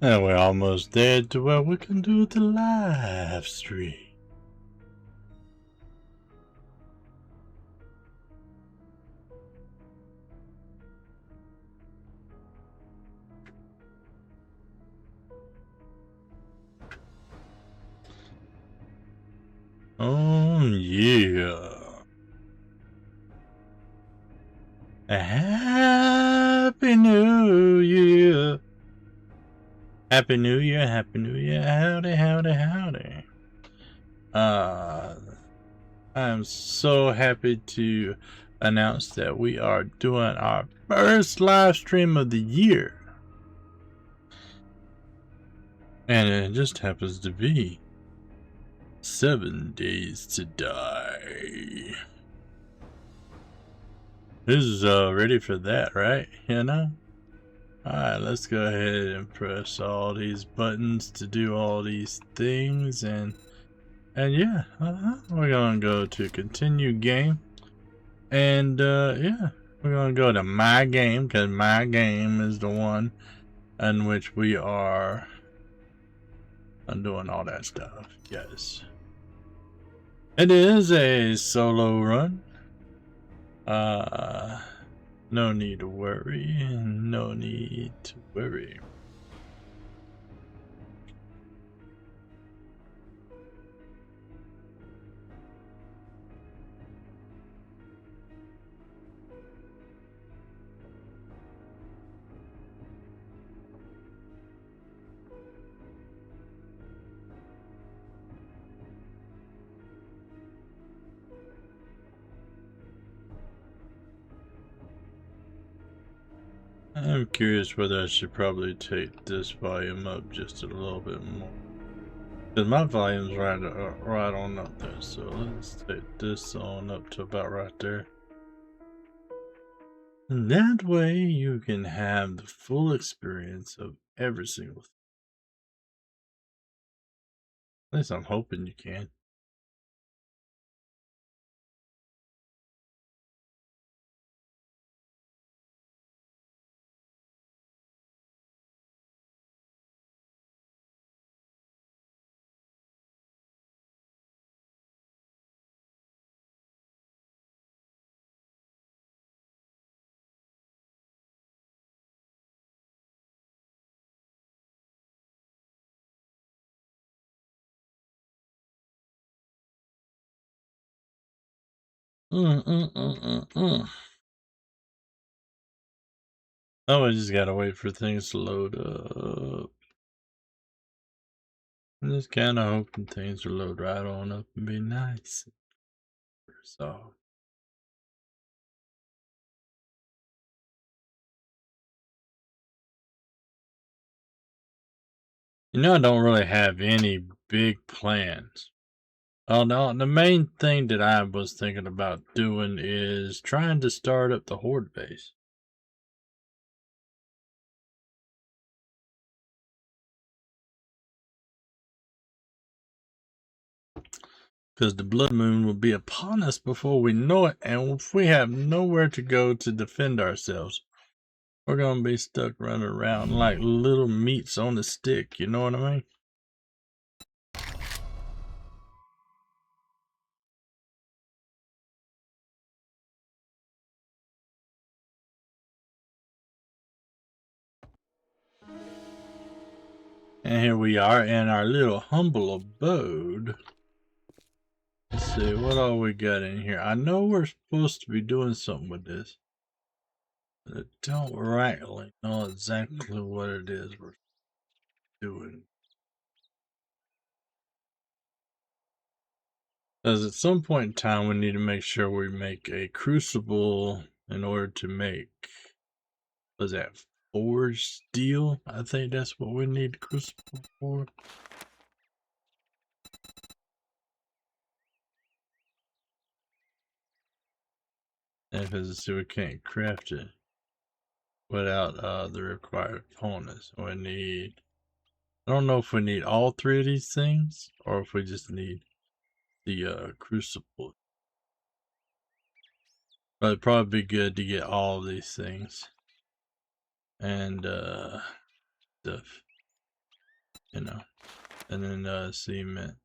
And we're almost there to where we can do the live stream. Oh yeah. Happy New Year. Happy New Year, Happy New Year, howdy, howdy, howdy. I am so happy to announce that we are doing our first live stream of the year. And it just happens to be 7 Days to Die. Who's ready for that, right? You know? Alright, let's go ahead and press all these buttons to do all these things, and yeah, we're gonna go to continue game, and yeah, we're gonna go to my game, because my game is the one in which we are doing all that stuff. Yes, it is a solo run. No need to worry, no need to worry. I'm curious whether I should probably take this volume up just a little bit more. Because my volume's right on up there, so let's take this on up to about right there. And that way you can have the full experience of every single thing. At least I'm hoping you can. Oh, I just gotta wait for things to load up. I'm just kinda hoping things will load right on up and be nice. So. You know, I don't really have any big plans. Oh no, the main thing that I was thinking about doing is trying to start up the Horde base. Because the blood moon will be upon us before we know it, and if we have nowhere to go to defend ourselves, we're gonna be stuck running around like little meats on a stick, you know what I mean? And here we are in our little humble abode. Let's see, what all we got in here? I know we're supposed to be doing something with this. But I don't rightly know exactly what it is we're doing. Because at some point in time, we need to make sure we make a crucible in order to make, was that forged steel? I think that's what we need the crucible for. And because we can't craft it without the required components. We need, I don't know if we need all three of these things or if we just need the crucible. But it'd probably be good to get all of these things and stuff. you know, and then cement.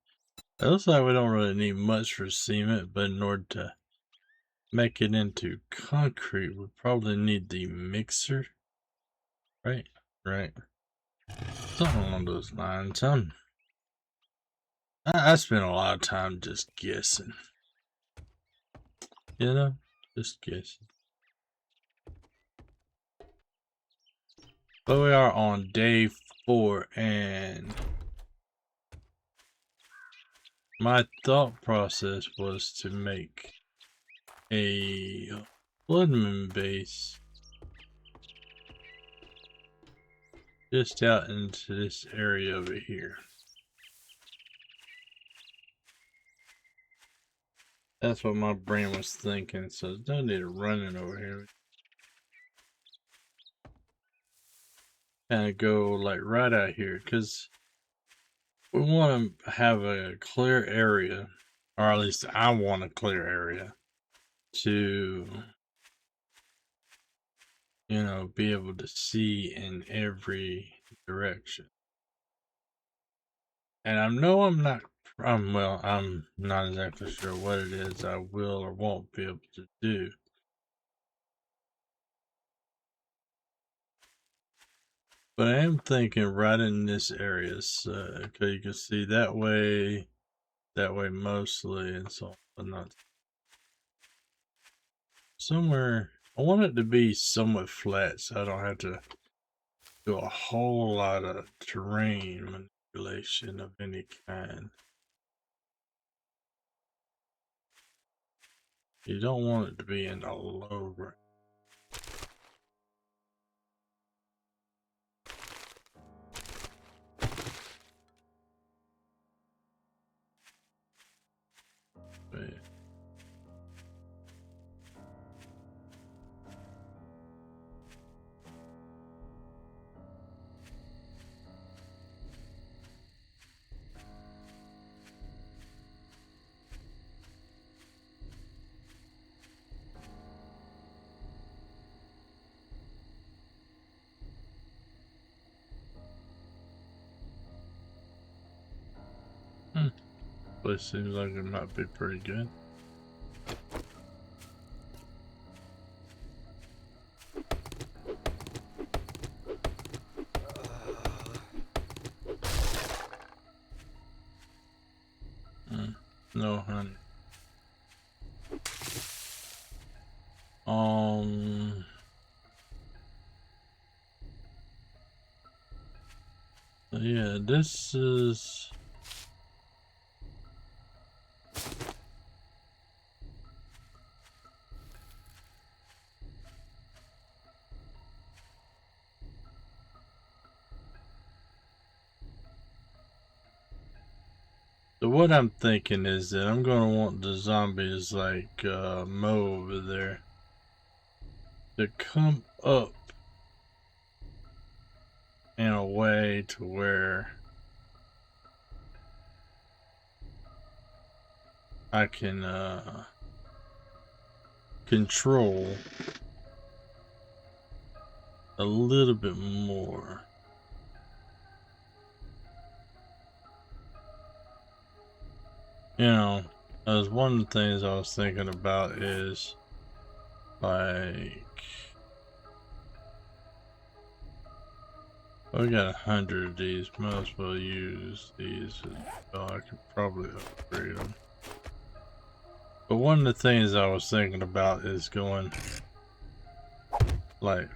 It looks like we don't really need much for cement, but in order to make it into concrete, we probably need the mixer, right? Right. Something along those lines. I spent a lot of time just guessing. You know? Just guessing. But we are on day 4, and my thought process was to make a Bloodman base just out into this area over here. That's what my brain was thinking, so there's no need of running over here. Kind of go like right out here, because we want to have a clear area, or at least I want a clear area to, you know, be able to see in every direction. And I know I'm not, well, I'm not exactly sure what it is I will or won't be able to do. But I am thinking right in this area, so, okay, you can see that way mostly, and so on, but not somewhere. I want it to be somewhat flat, so I don't have to do a whole lot of terrain manipulation of any kind. You don't want it to be in the low ground. But it seems like it might be pretty good. No, honey. Yeah, this is. So what I'm thinking is that I'm gonna want the zombies like Mo over there to come up in a way to where I can control a little bit more. You know, as one of the things I was thinking about is like, we got 100 of these, might as well use these. Well, I could probably upgrade them. But one of the things I was thinking about is going like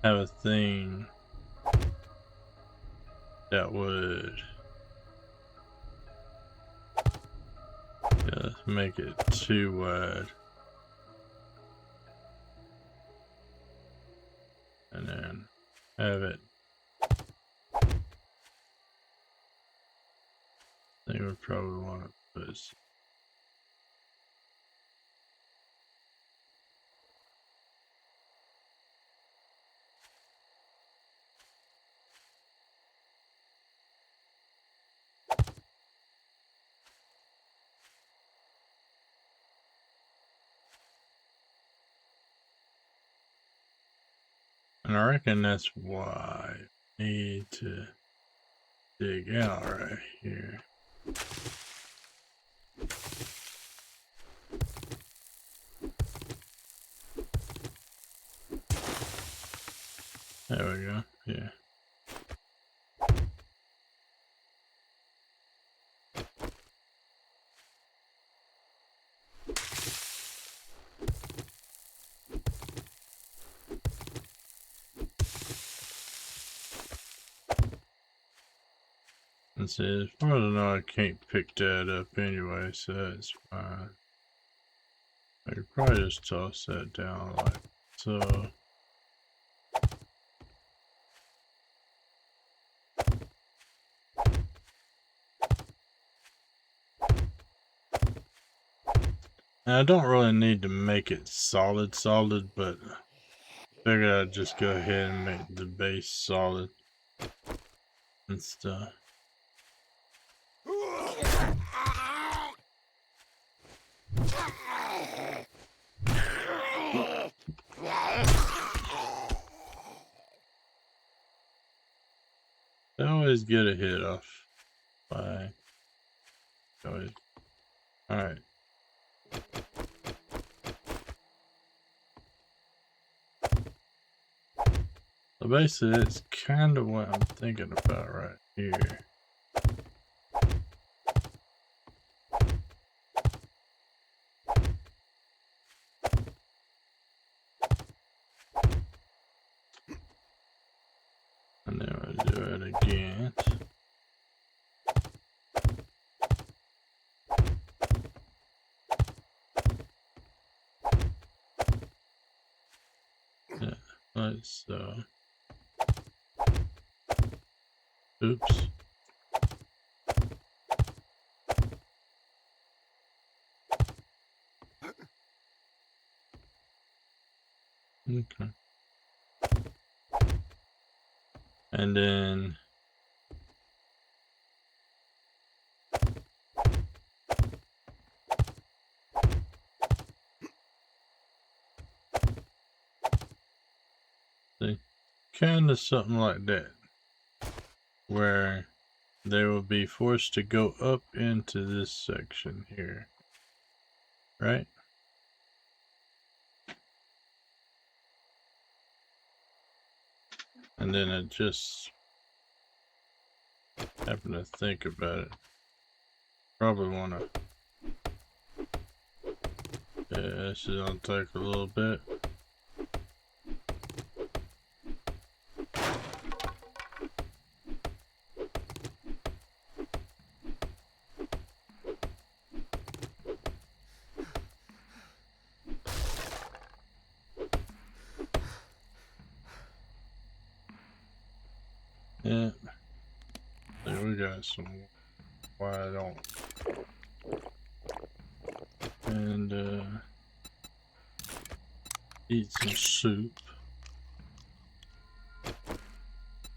have a thing that would just make it too wide, and then have it. I think we probably want to put. And I reckon that's why I need to dig out right here. There we go, yeah. And see, as far as I know, I can't pick that up anyway, so that's fine. I could probably just toss that down like so. And I don't really need to make it solid, but I figured I'd just go ahead and make the base solid and stuff. I always get a hit off by always. Alright. So basically it's kind of what I'm thinking about right here. And then we'll do it again. Yeah, like so. Oops. Okay. And then see, kind of something like that, where they will be forced to go up into this section here, right? And then I just happen to think about it. Probably want to. Yeah, this is gonna take a little bit. Yeah. There we got some wide on. And eat some soup.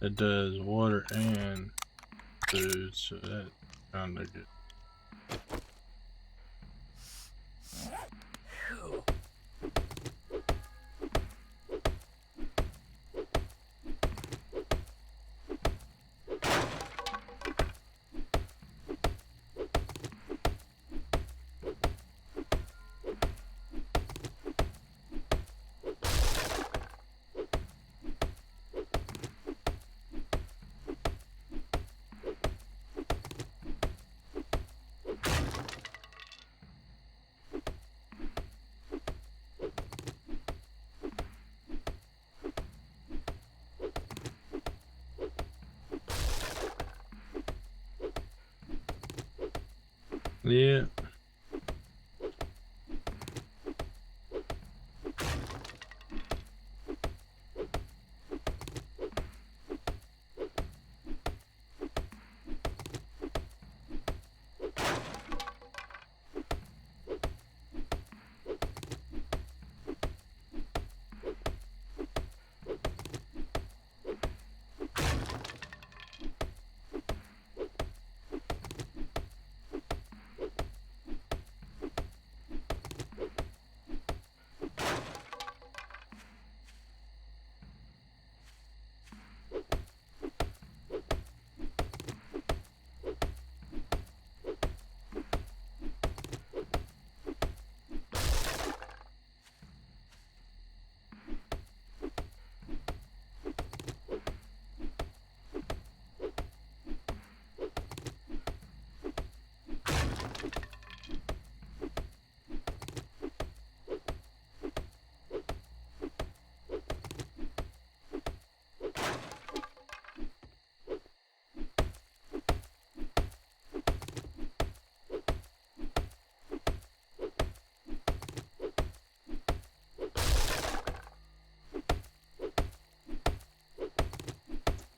It does water and food, so that's kinda good. Yeah.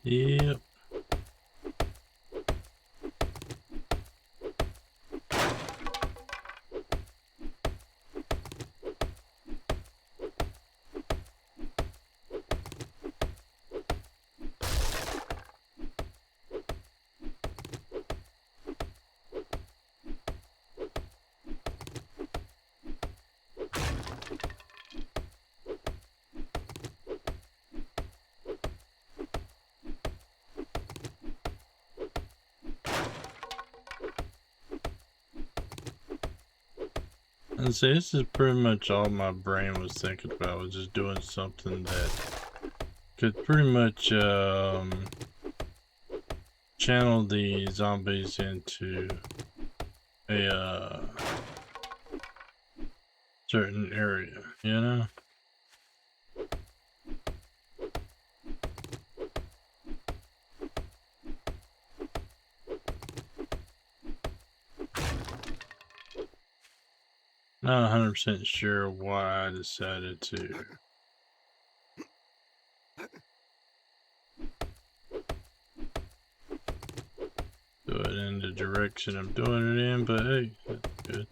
Yep. And see, this is pretty much all my brain was thinking about, was just doing something that could pretty much channel the zombies into a certain area, you know? Not 100% sure why I decided to do it in the direction I'm doing it in, but hey, that's good.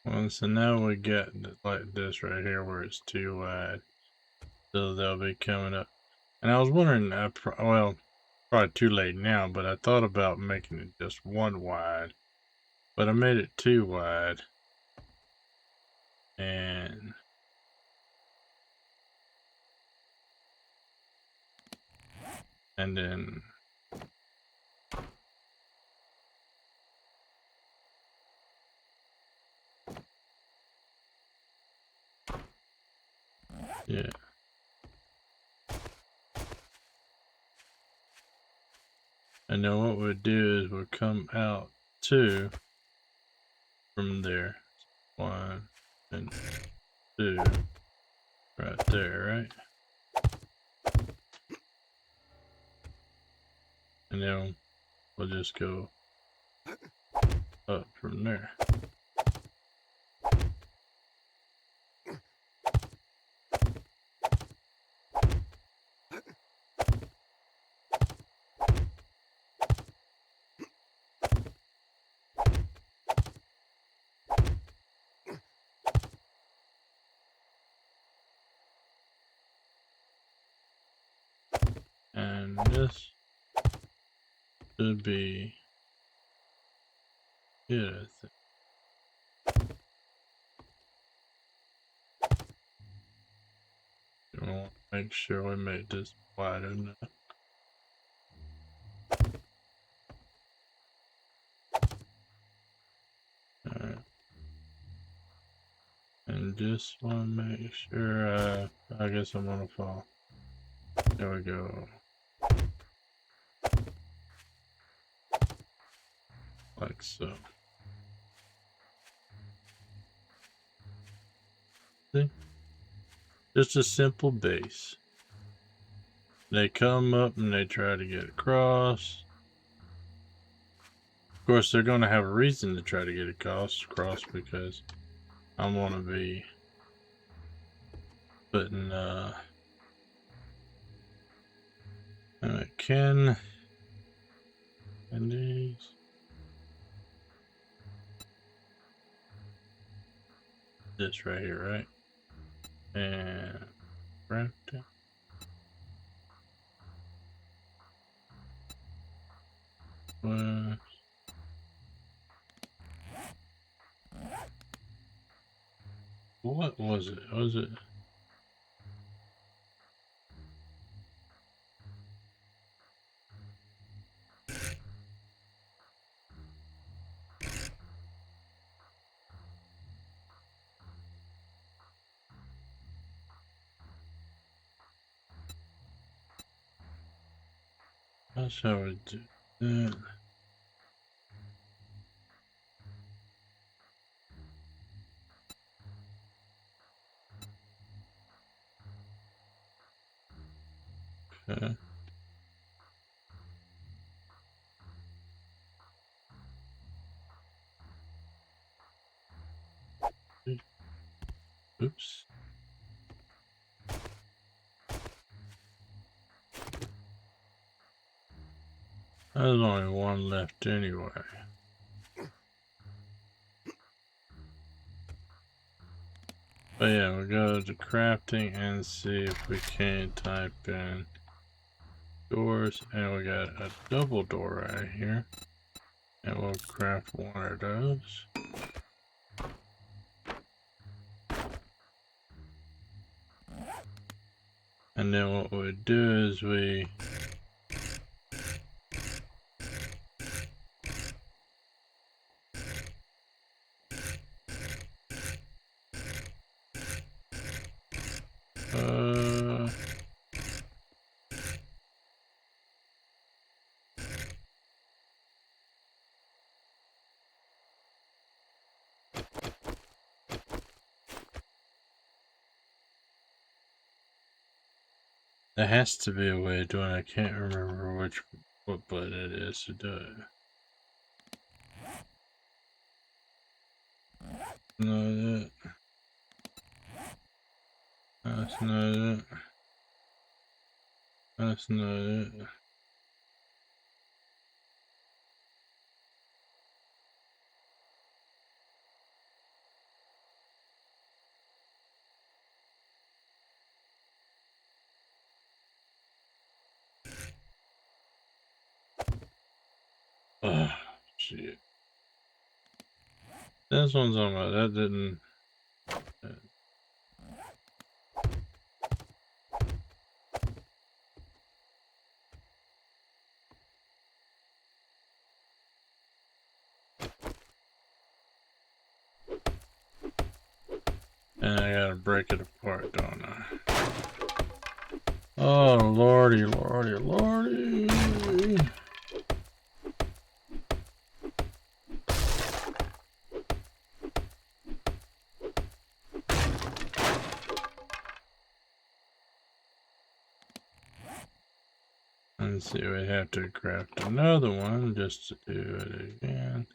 Well, so now we got like this right here where it's too wide, so they'll be coming up. And I was wondering, well, probably too late now, but I thought about making it just one wide, but I made it too wide, and then yeah. And then what we'll do is we'll come out two from there. 1 and 2 right there, right? And then we'll just go up from there. And this should be good, I think. We want to make sure we make this wide enough. Alright. And just want to make sure, I guess I'm gonna fall. There we go. Like so. See? Just a simple base. They come up and they try to get across. Of course, they're going to have a reason to try to get across because I'm going to be putting, Ken and these. This right here, right? And right there. What was it? Was it? That's how we do that. Okay. Oops. There's only one left anyway. But yeah, we'll go to crafting and see if we can type in doors, and we got a double door right here. And we'll craft one of those. And then what we do is we there has to be a way of doing it. I can't remember what button it is to do it. Not it. That's not it. That's not it. Oh, shit. This one's on my, that didn't. And I gotta break it apart, don't I? Oh, lordy, lordy, lordy. Let's see, we have to craft another one just to do it again.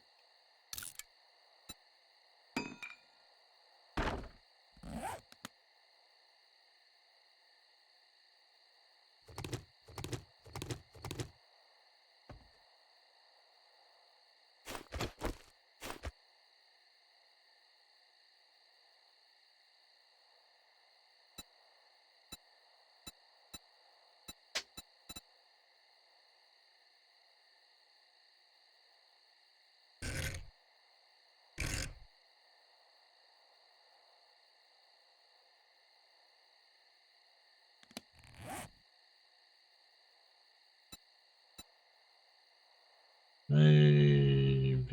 Maybe.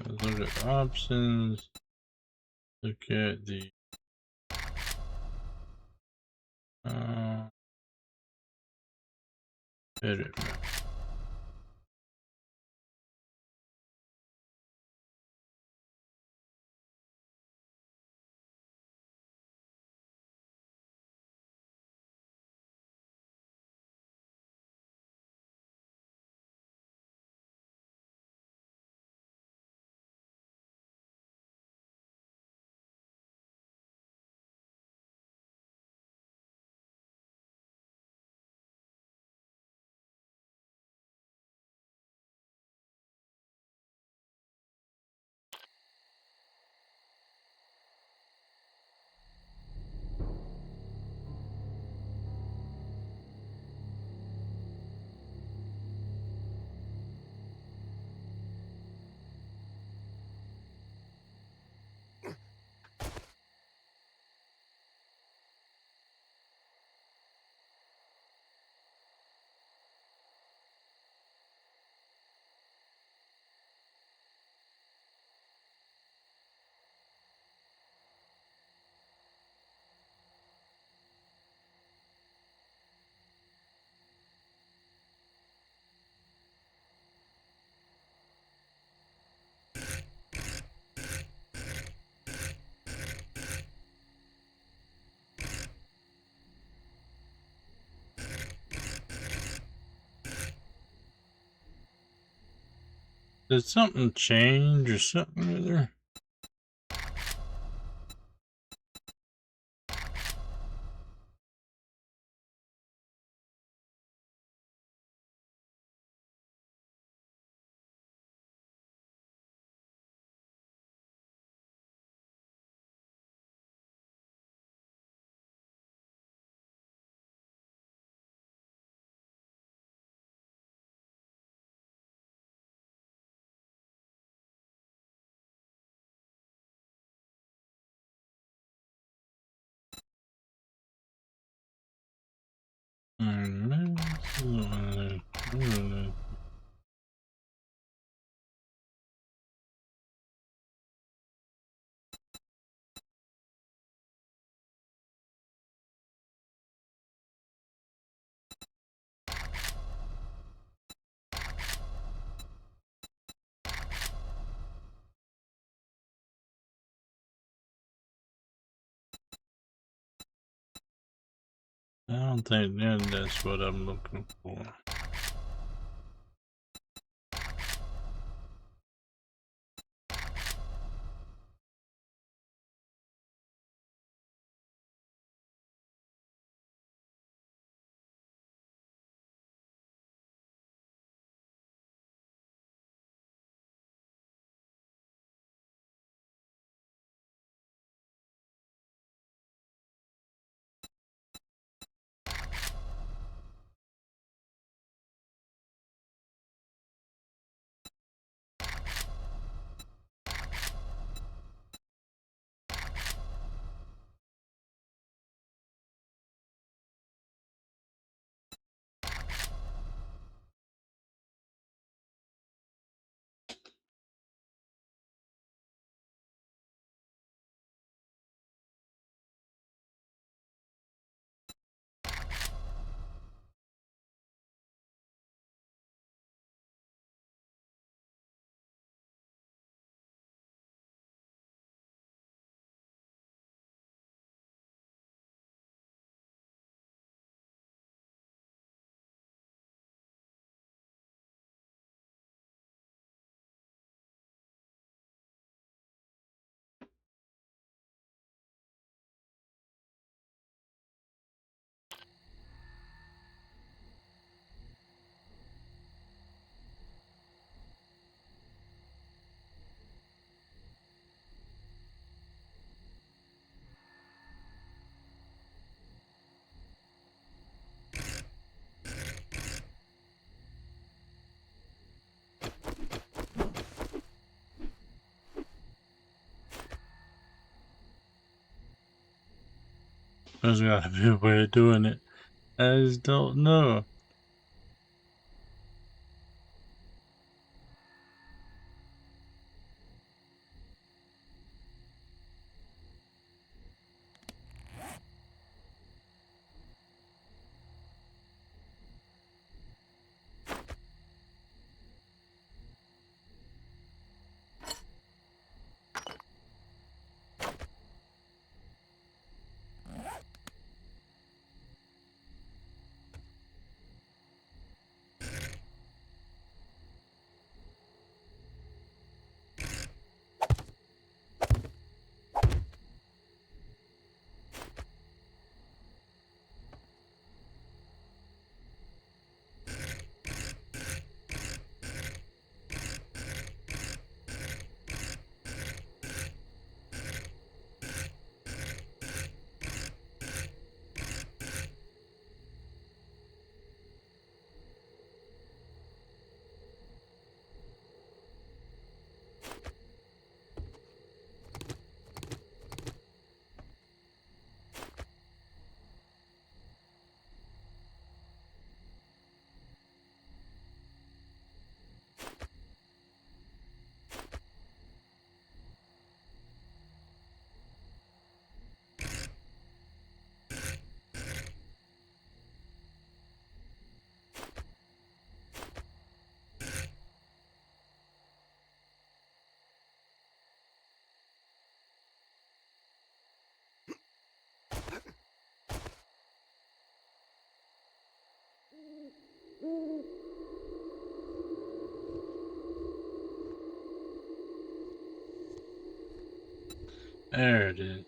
Let's look at options. Look at the edit. Did something change or something with her? I don't think that's what I'm looking for. There's gotta be a way of doing it. I just don't know. There it is.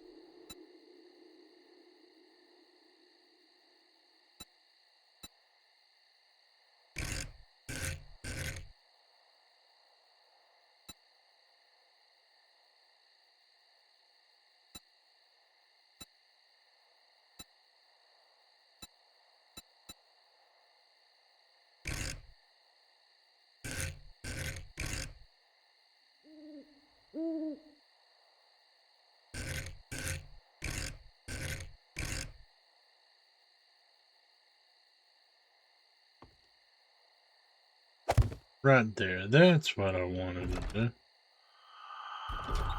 Right there. That's what I wanted to do.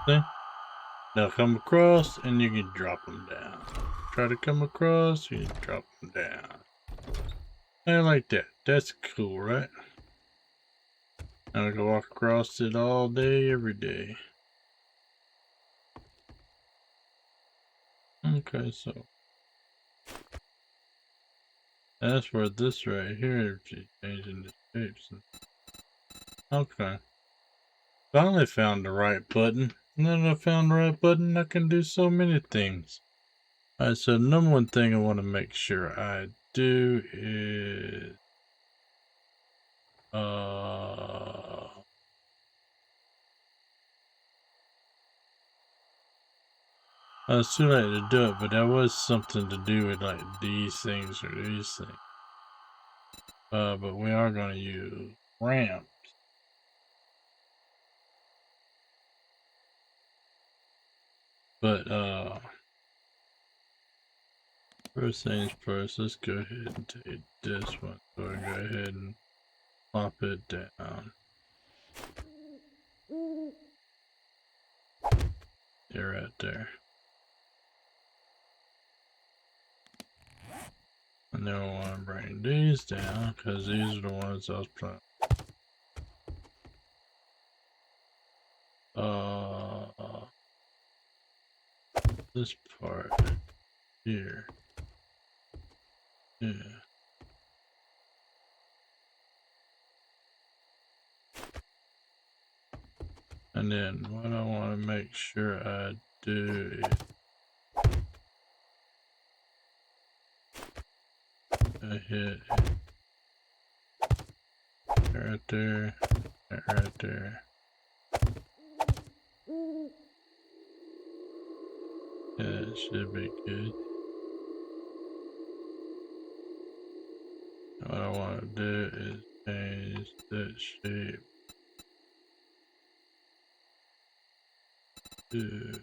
See? They'll come across and you can drop them down. Try to come across, you can drop them down. I like that. That's cool, right? And I can walk across it all day, every day. Okay, so that's where this right here is changing the shapes. Okay. Finally found the right button. And then I found the right button, I can do so many things. Alright, so number one thing I want to make sure I do is it's too late to do it, but that was something to do with like these things or these things. But we are going to use ramps. But first things first, let's go ahead and take this one. So I go ahead and plop it down. Yeah, right there. And then I want to bring these down because these are the ones I was playing. This part here. Yeah. And then what I want to make sure I do is I hit right there, right there. Yeah, it should be good. What I want to do is change that shape to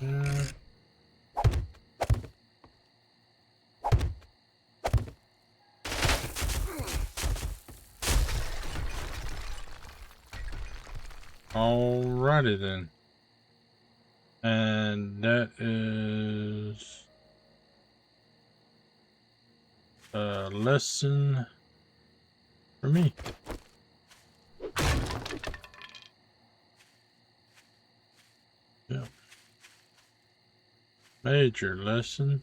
yeah. Alrighty then. And that is a lesson for me. Yeah. Major lesson.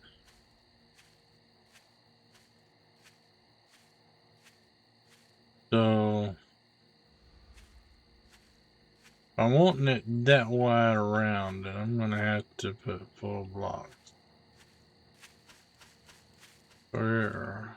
So if I'm wanting it that wide around, then I'm gonna have to put 4 blocks. Where?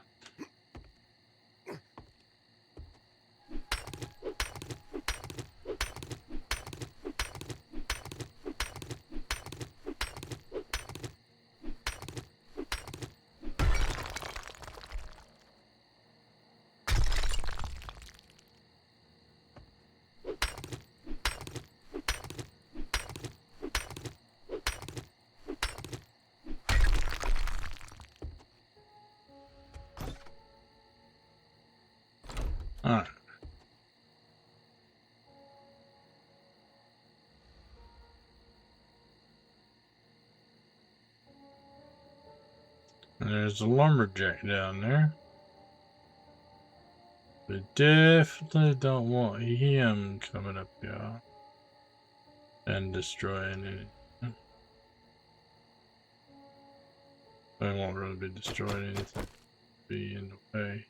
And there's a lumberjack down there. We definitely don't want him coming up here and destroying anything. They won't really be destroying anything. Be in the way.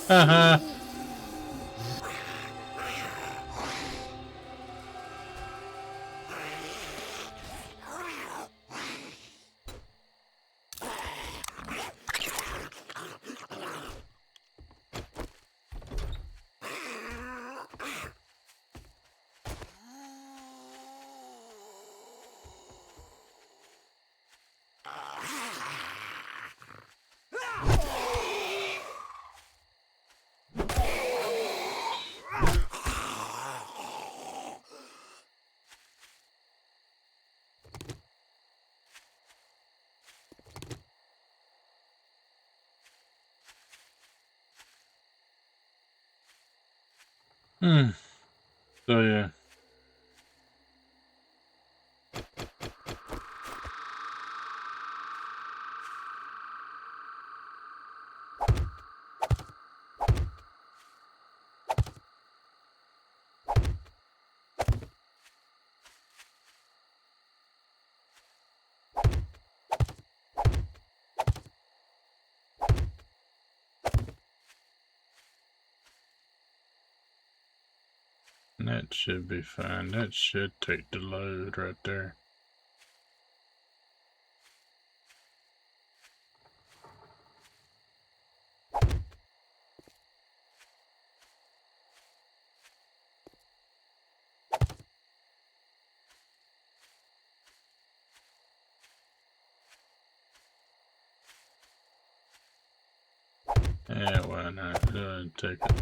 Haha. So yeah. That should be fine. That should take the load right there. Yeah, why not? Go ahead and take it.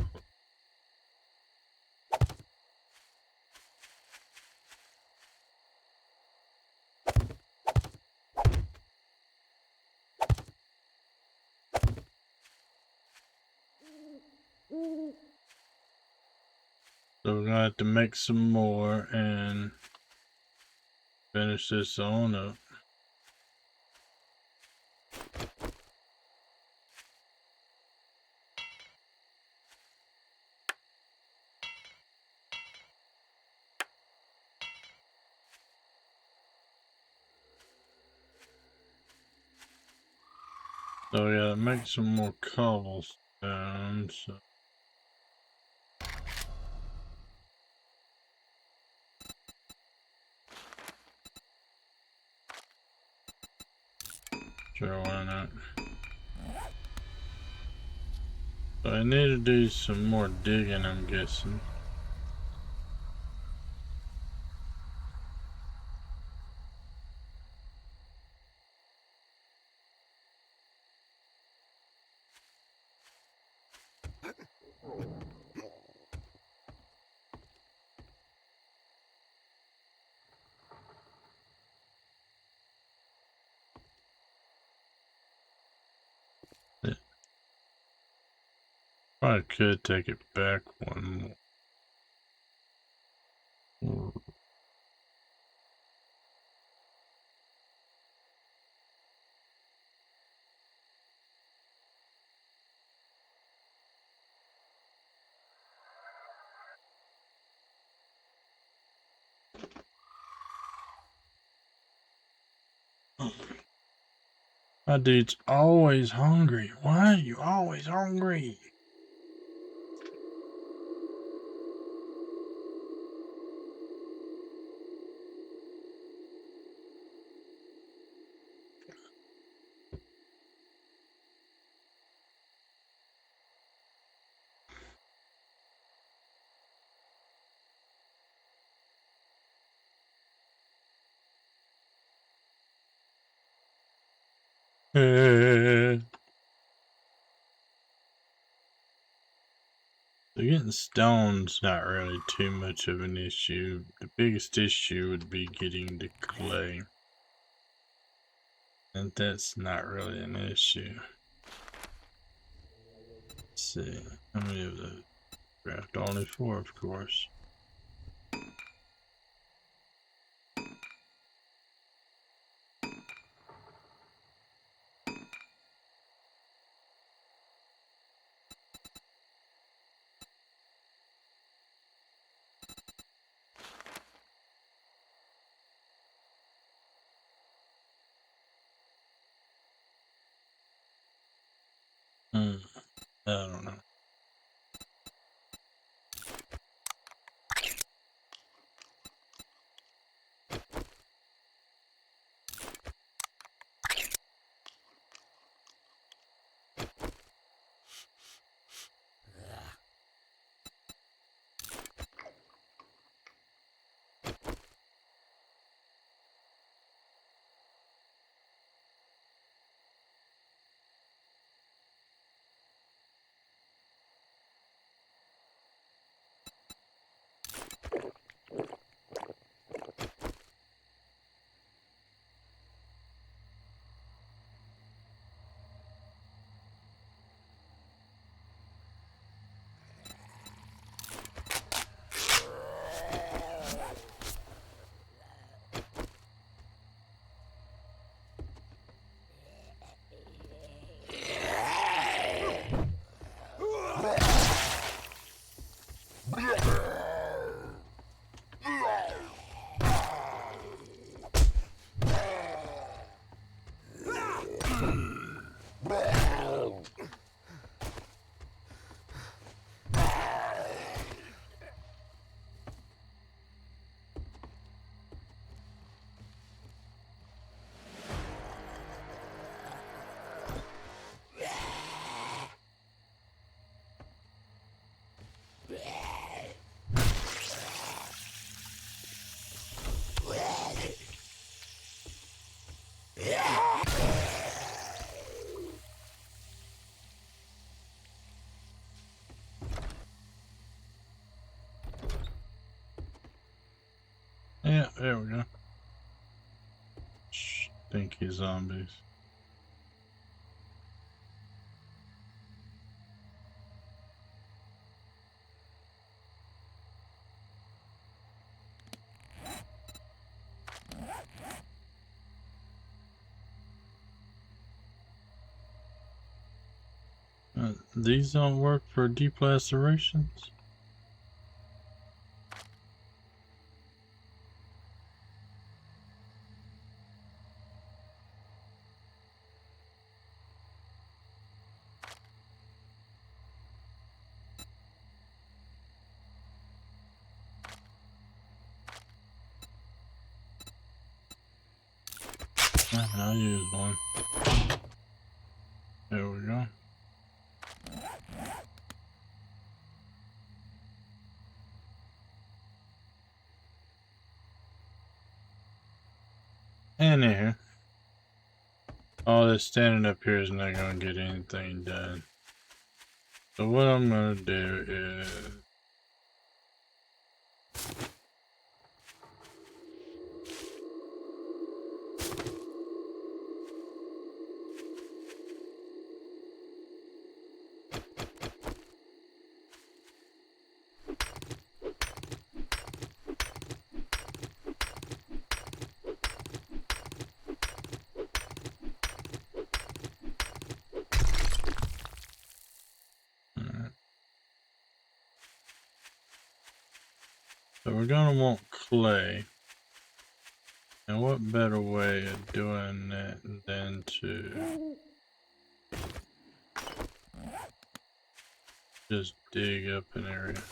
So we're gonna have to make some more and finish this on up. So we gotta make some more cobblestone. So sure, why not? So I need to do some more digging, I'm guessing. Yeah. Probably could take it back one more. My dude's always hungry. Why are you always hungry? So getting stone's not really too much of an issue. The biggest issue would be getting the clay. And that's not really an issue. Let's see. How many of those? Craft only 4, of course. I don't know. Yeah, there we go. Stinky zombies. These don't work for deep lacerations? I'll use one. There we go. And here. All this standing up here is not going to get anything done. So what I'm going to do is... So we're going to want clay. And what better way of doing that than to just dig up an area?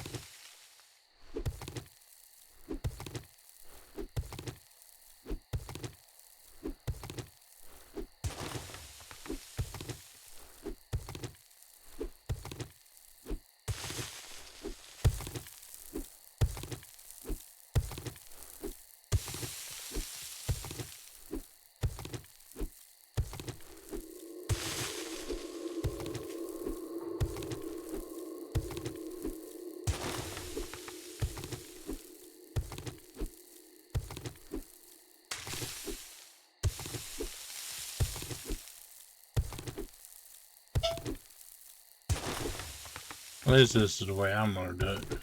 At least this is the way I'm gonna do it.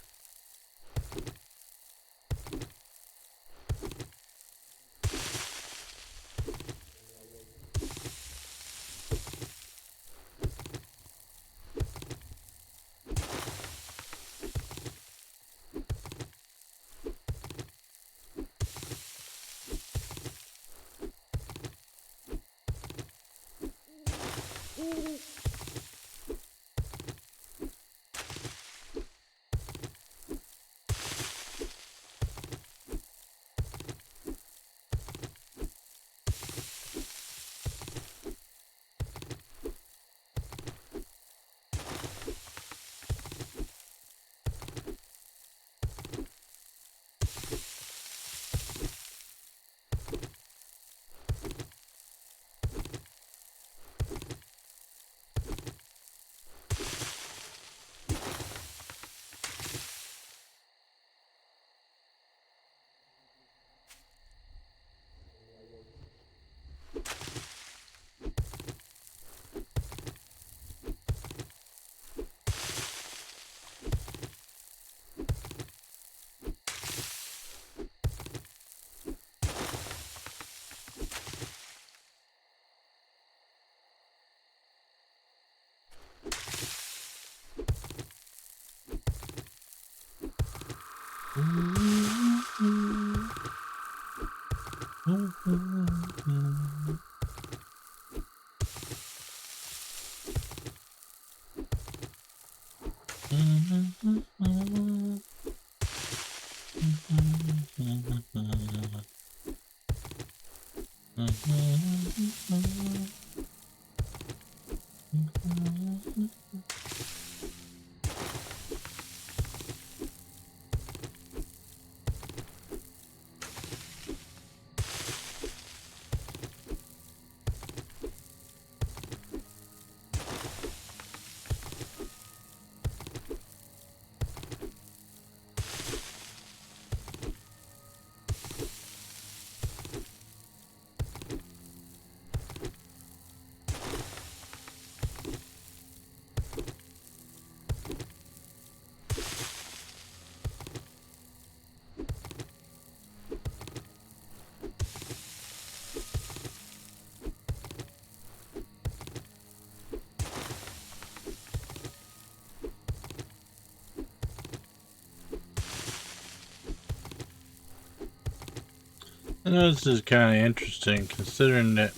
I know this is kind of interesting considering that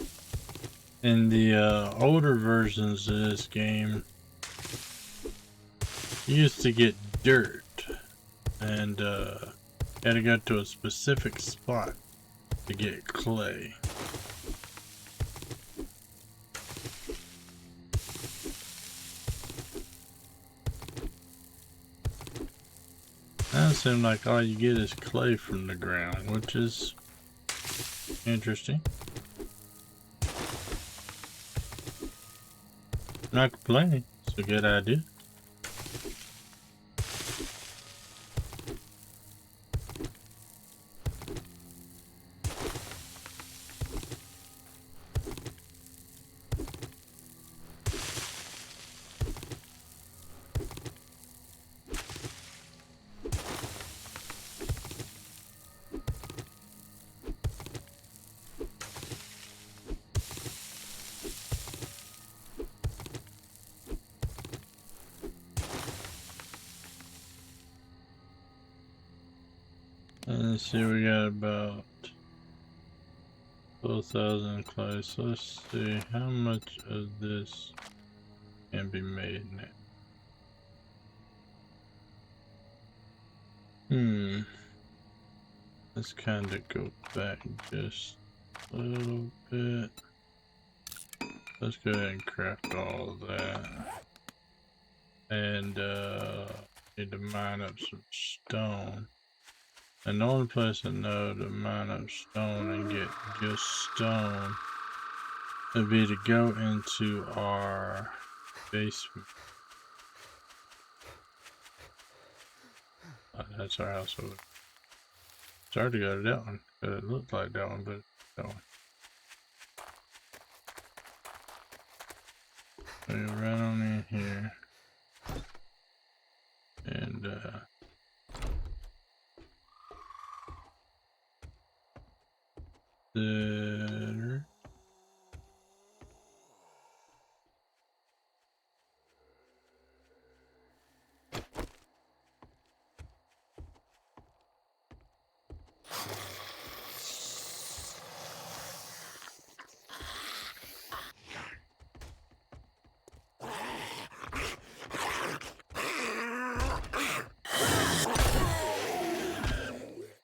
in the older versions of this game, you used to get dirt and had to go to a specific spot to get clay. Now it seems like all you get is clay from the ground, which is interesting. Not complaining, it's a good idea. Let's see, we got about 4,000 clay, so let's see how much of this can be made now. Let's kind of go back just a little bit. Let's go ahead and craft all of that. And need to mine up some stone. And the only place I know to mine up stone and get just stone would be to go into our basement. That's our house over. It's hard to go to that one, but it looked like that one, but that one. So you run on in here. And there.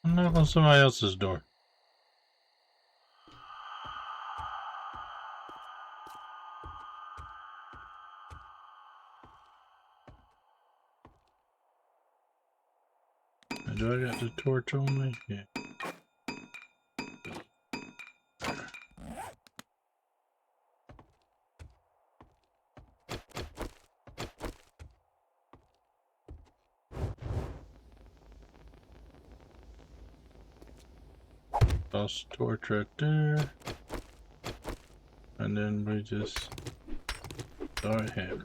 Knock on somebody else's door. Do I got the torch on me? Yeah. Toss the torch right there. And then we just start hammering.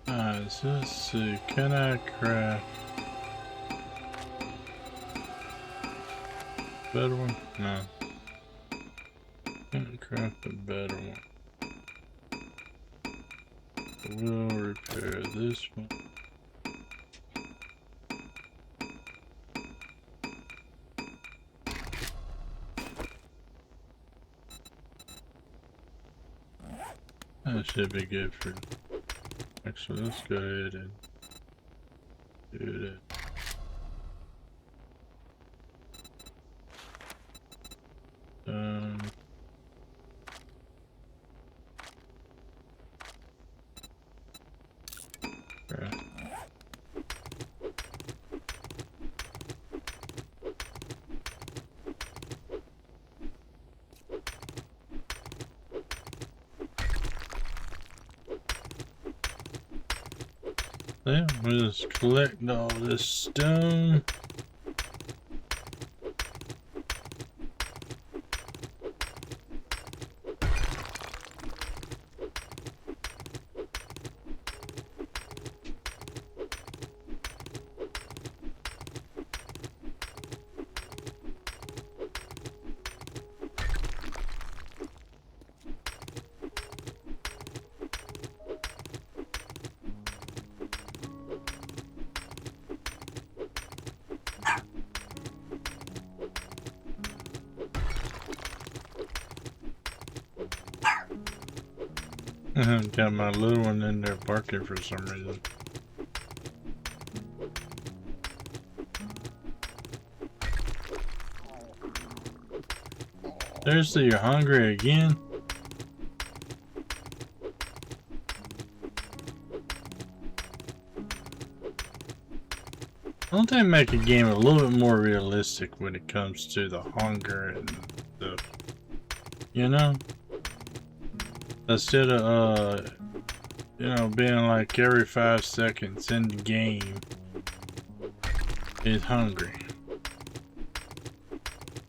Alright, so let's see, can I craft a better one? No. Can't craft a better one. We'll repair this one. That should be good for... Actually, let's go ahead and do that. Right. Yeah, we'll just collect all this stone. Got my little one in there barking for some reason. Seriously, you're hungry again? Don't they make a game a little bit more realistic when it comes to the hunger and stuff? You know? Instead of, you know, being like every 5 seconds in the game is hungry.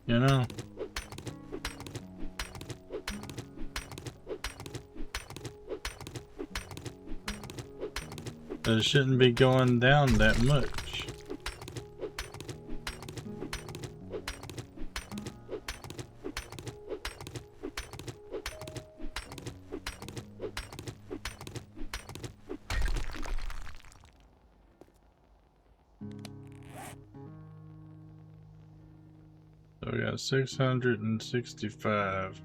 You know? It shouldn't be going down that much. So we got 665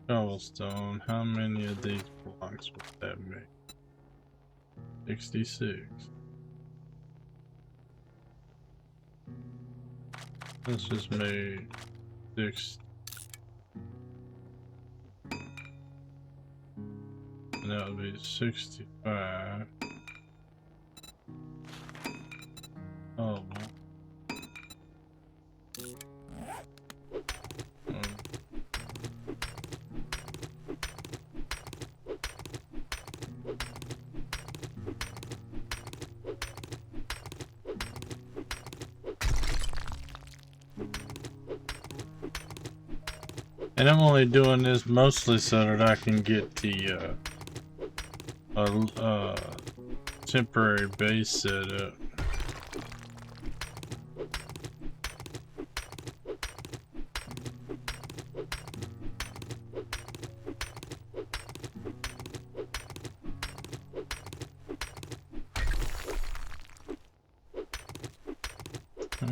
cobblestone. How many of these blocks would that make? 66. Let's just make 6. And that would be 65. Oh, well. And I'm only doing this mostly so that I can get the temporary base set up.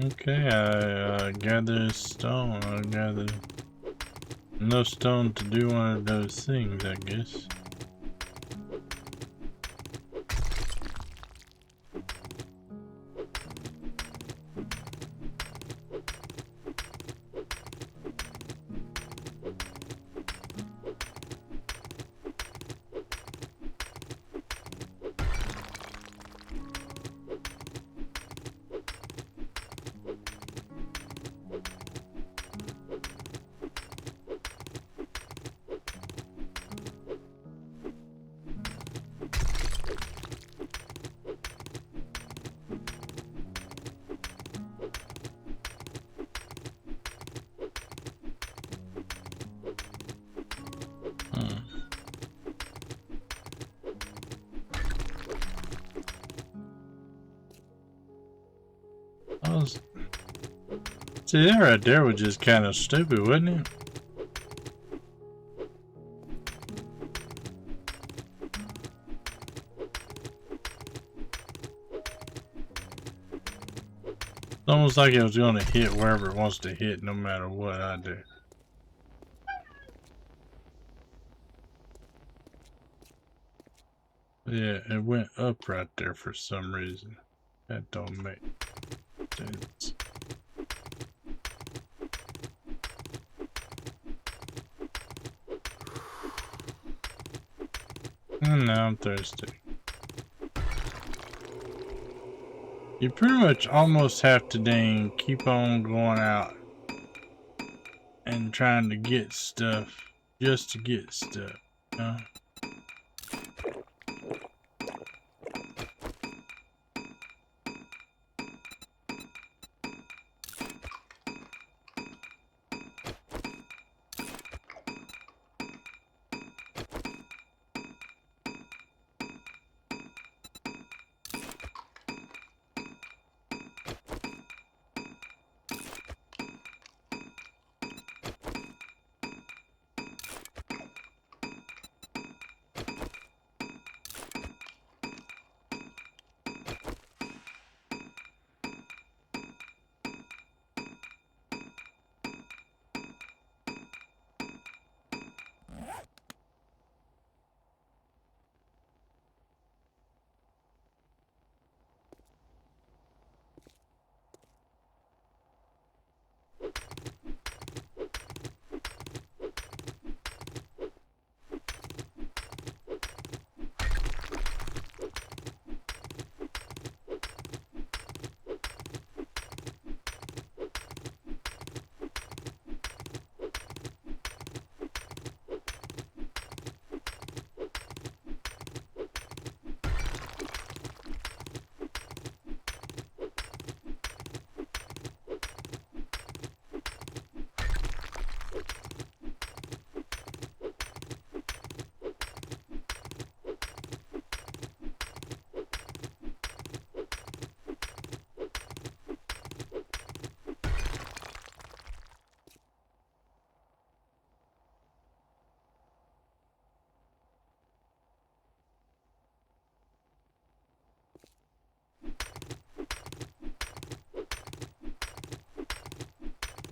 Okay, I gather stone. I gather enough stone to do one of those things, I guess. See, that right there was just kind of stupid, wasn't it? It's almost like it was going to hit wherever it wants to hit, no matter what I do. Yeah, it went up right there for some reason. That don't make sense. And now I'm thirsty. You pretty much almost have to dang keep on going out and trying to get stuff just to get stuff, you know?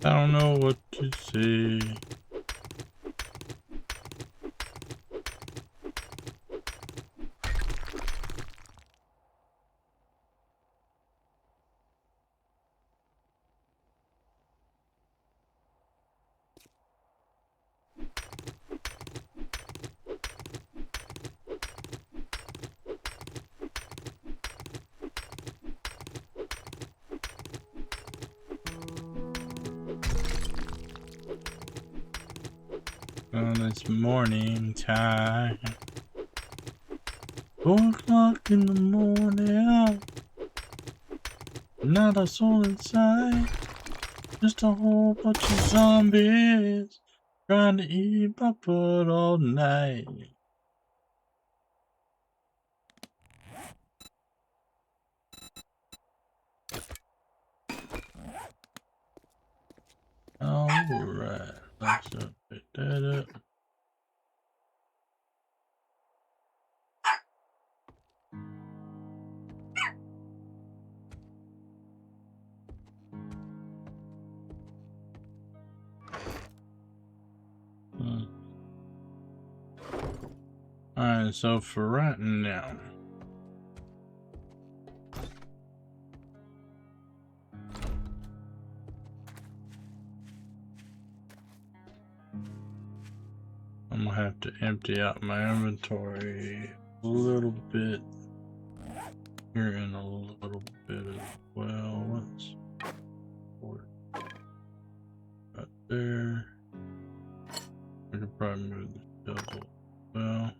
I don't know what to say. Well, it's morning time. 4 o'clock in the morning. Not a soul inside. Just a whole bunch of zombies. Trying to eat my foot all night. Alright, let's pick that up. Alright, so for right now, I'm gonna have to empty out my inventory a little bit here in a little bit as well. Let's right there. I could probably move the double as well.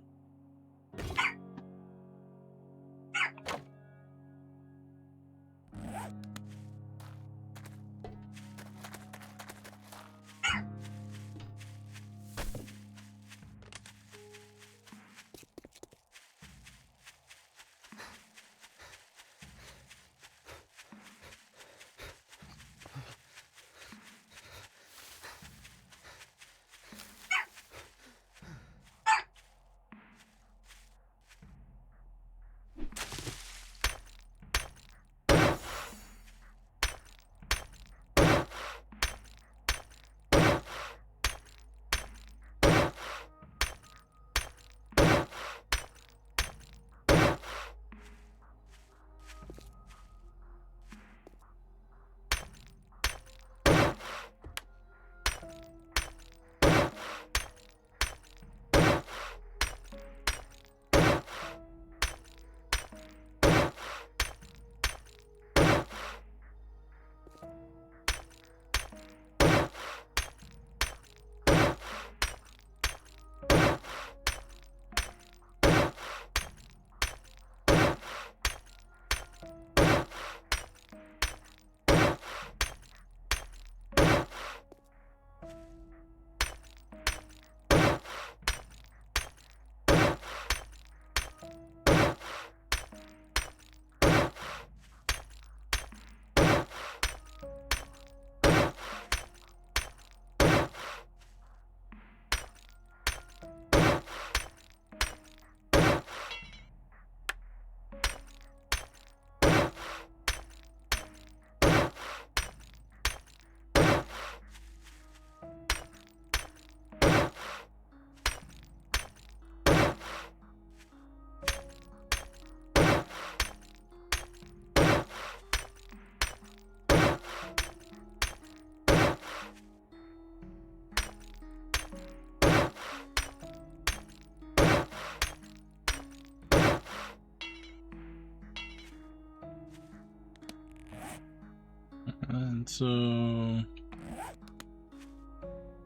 And so,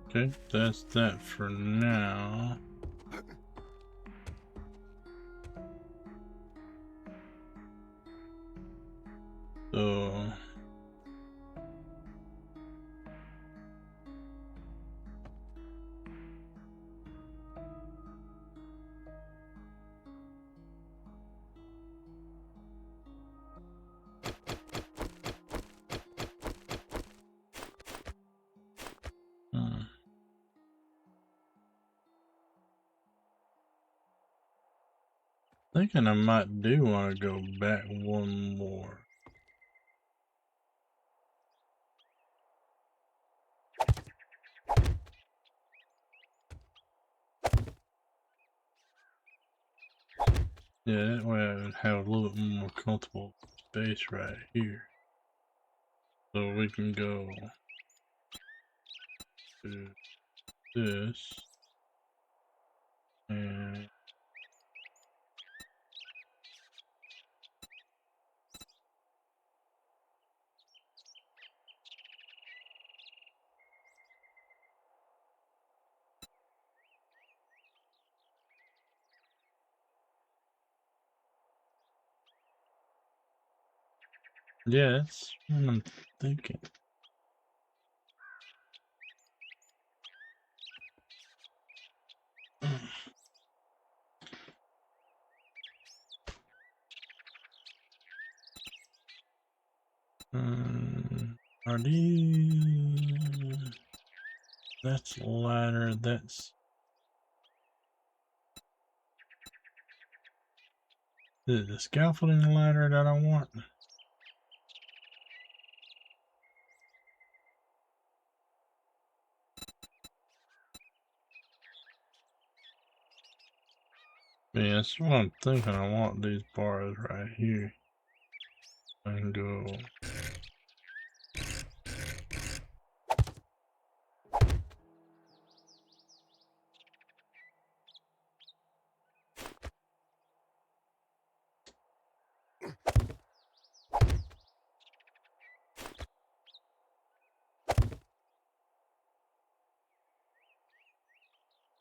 okay, that's that for now. So, thinking I might do want to go back one more. Yeah, that way I would have a little bit more comfortable space right here. So we can go to this and yeah, that's what I'm thinking. Are these... That's ladder, that's... Is it the scaffolding ladder that I want? Yeah, that's what I'm thinking. I want these bars right here. And go.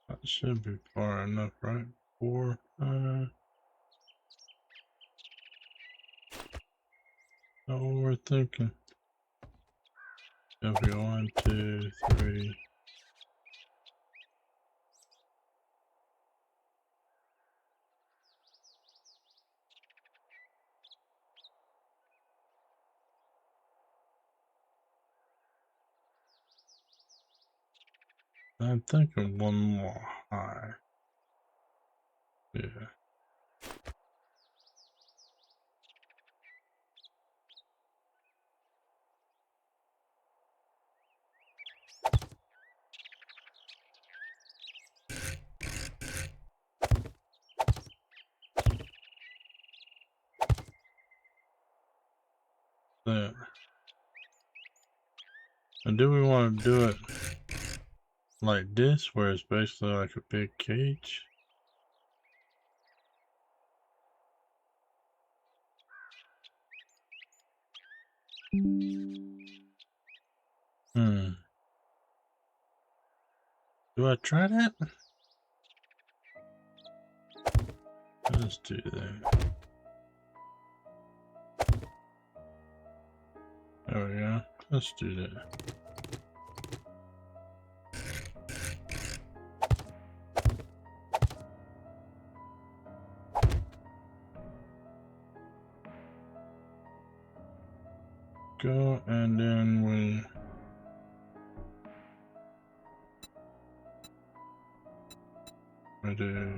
That should be far enough, right? 4, that's what we're thinking. It'll be 1, 2, 3. I'm thinking one more high. Yeah. There. And do we want to do it like this, where it's basically like a big cage? Do I try that? Let's do that. There we go. Let's do that. Go, and then we do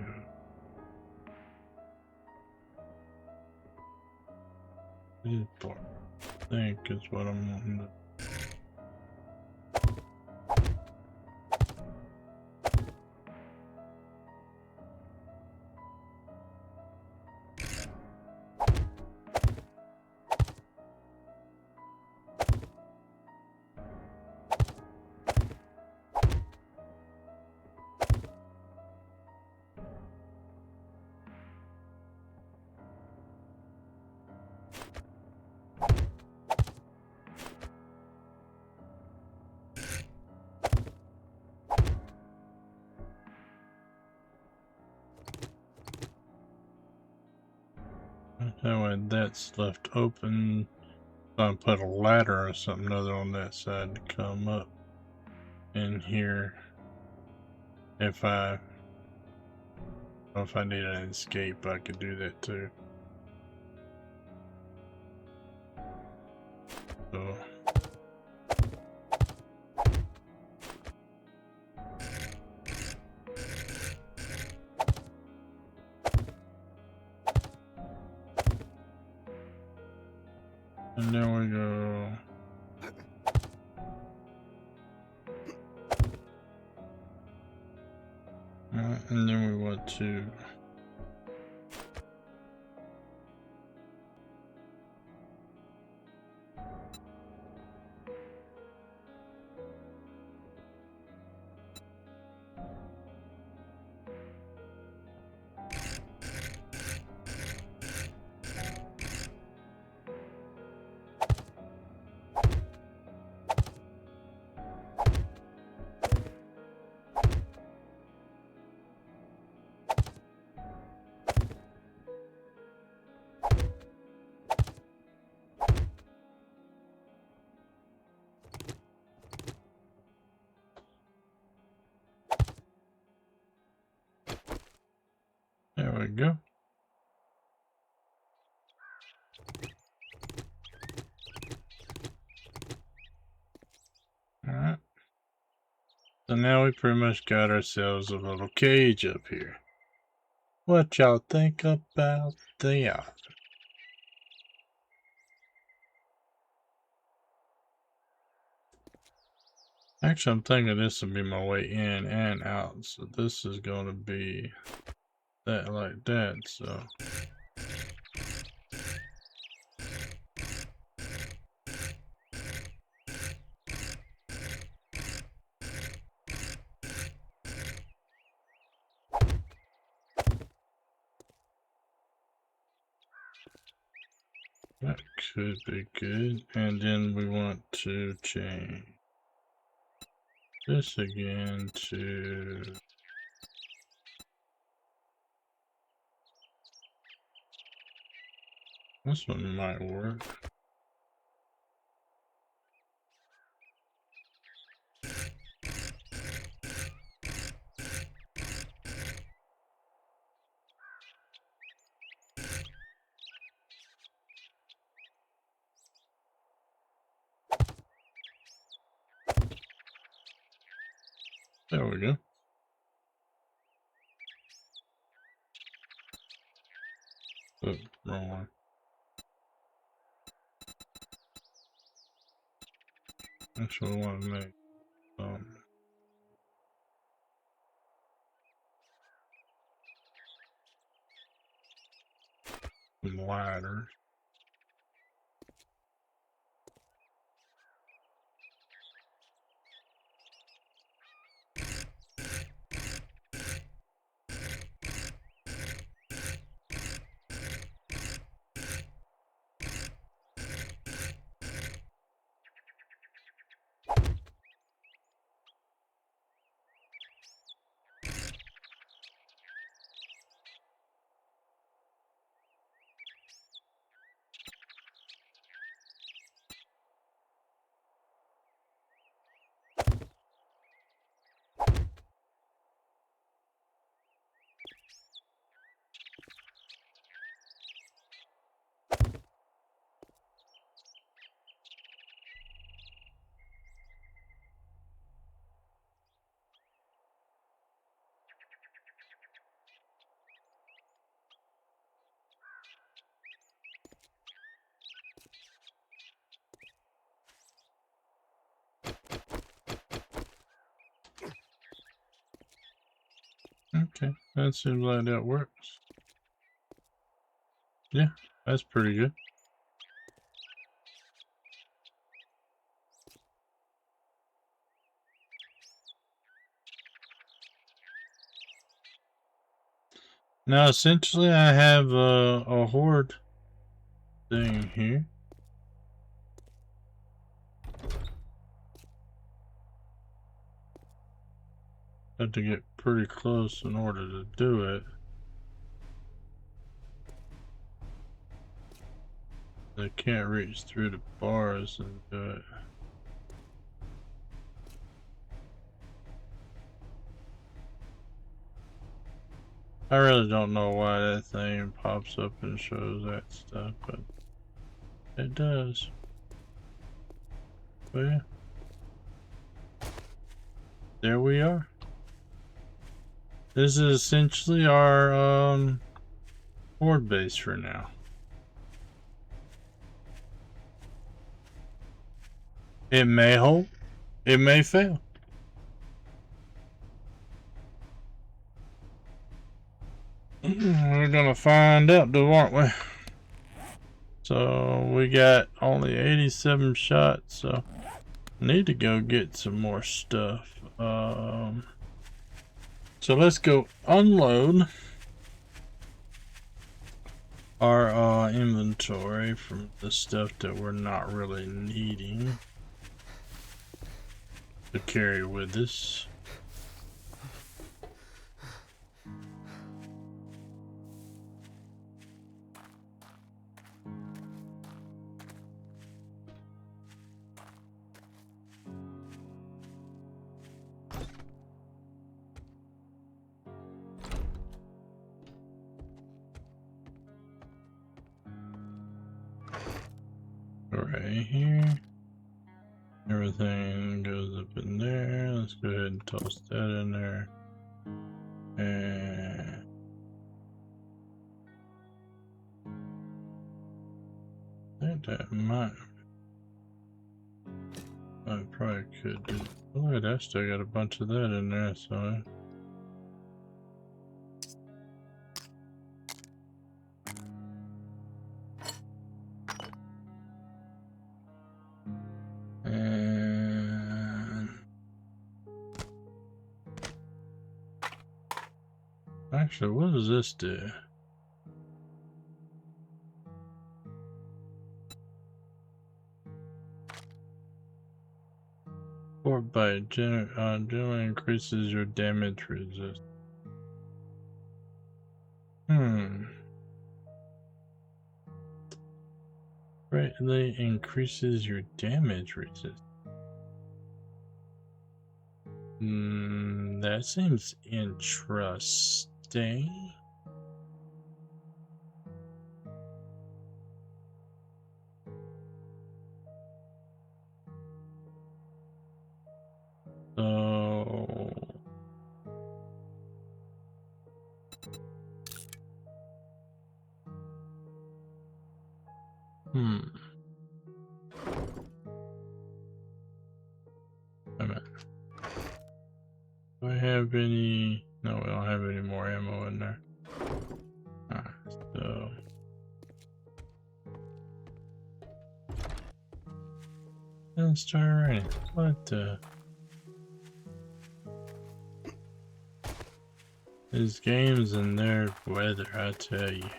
this part. I think is what I'm wanting to. That way that's left open. So I put a ladder or something other on that side to come up in here. If I need an escape, I could do that too. So. And then we go. And then we want to. There we go. So now we pretty much got ourselves a little cage up here. What y'all think about that? Actually, I'm thinking this will be my way in and out. So this is going to be that like that. So that could be good. And then we want to change this again to this one might work. There we go. Oh, wrong one. Actually, I want to make some ladders. Okay, that seems like that works. Yeah, that's pretty good. Now, essentially, I have a horde thing here. Have to get pretty close in order to do it. I can't reach through the bars and do it. I really don't know why that thing pops up and shows that stuff, but it does. But yeah. There we are. This is essentially our horde base for now. It may hold, it may fail. We're gonna find out, though, aren't we? So we got only 87 shots, so need to go get some more stuff. So let's go unload our inventory from the stuff that we're not really needing to carry with us. Right here. Everything goes up in there. Let's go ahead and toss that in there. And I think that I probably could do. Look at that, still got a bunch of that in there, so. And actually, what does this do? Fort bite generally increases your damage resist. Greatly increases your damage resist. That seems interesting. So wait a minute. Do I have any? No, we don't have any more ammo in there. So let's start raining. What the? These games and their weather, I tell you.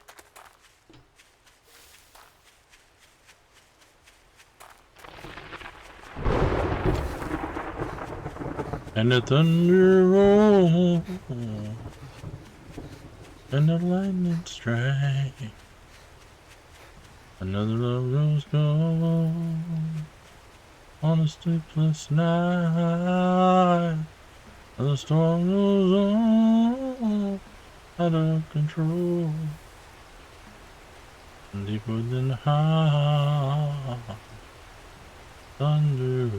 And the thunder roll, and the lightning strike. Another love goes gone on a sleepless night. The storm goes on out of control, deeper than high thunder.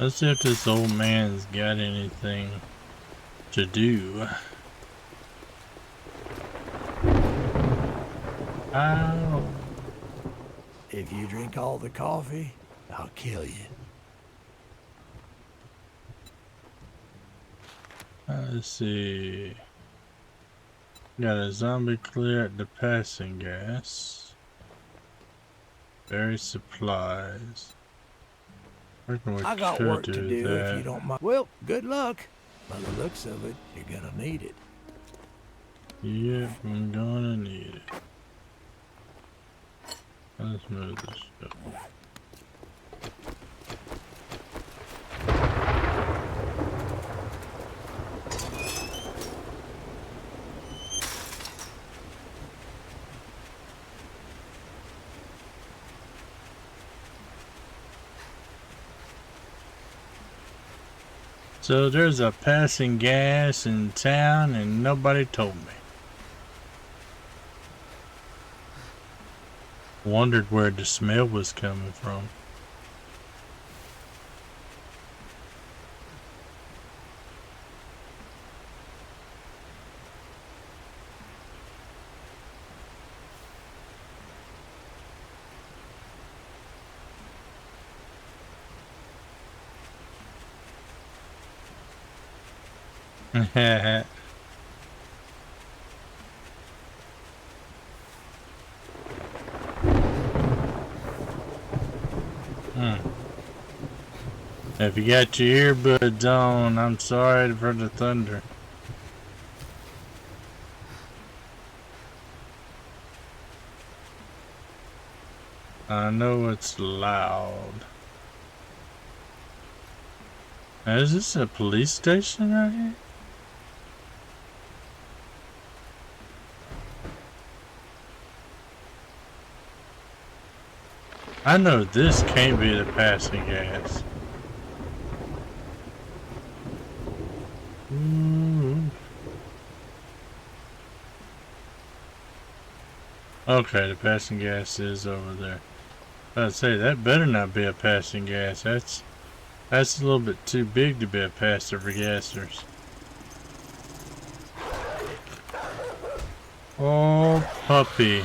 Let's see if this old man's got anything to do. Ow. If you drink all the coffee, I'll kill you. Let's see. Got a zombie clear at the passing gas. Berry supplies. I got work to do that. if you don't mind. Well, good luck. By the looks of it, you're gonna need it. Yep, I'm gonna need it. Let's move this stuff. So there's a passing gas in town and nobody told me. Wondered where the smell was coming from. If you got your earbuds on, I'm sorry for the thunder. I know it's loud. Now, is this a police station right here? I know this can't be the passing gas. Okay, the passing gas is over there. I'd say that better not be a passing gas. That's a little bit too big to be a passive regassers. Oh, puppy.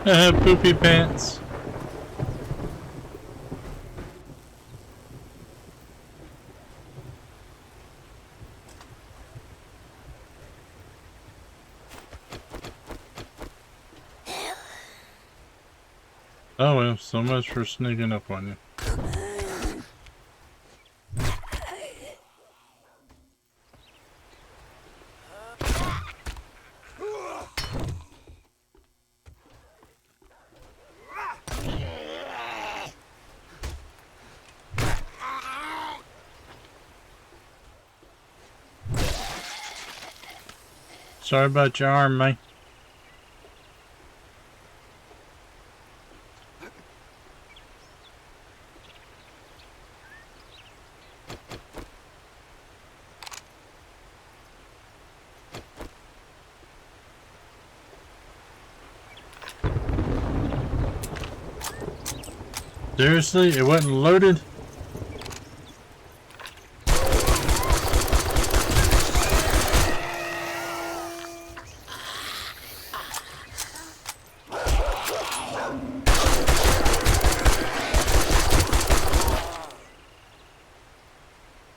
I have poopy pants. Oh well, so much for sneaking up on you. Sorry about your arm, mate. Seriously? It wasn't loaded?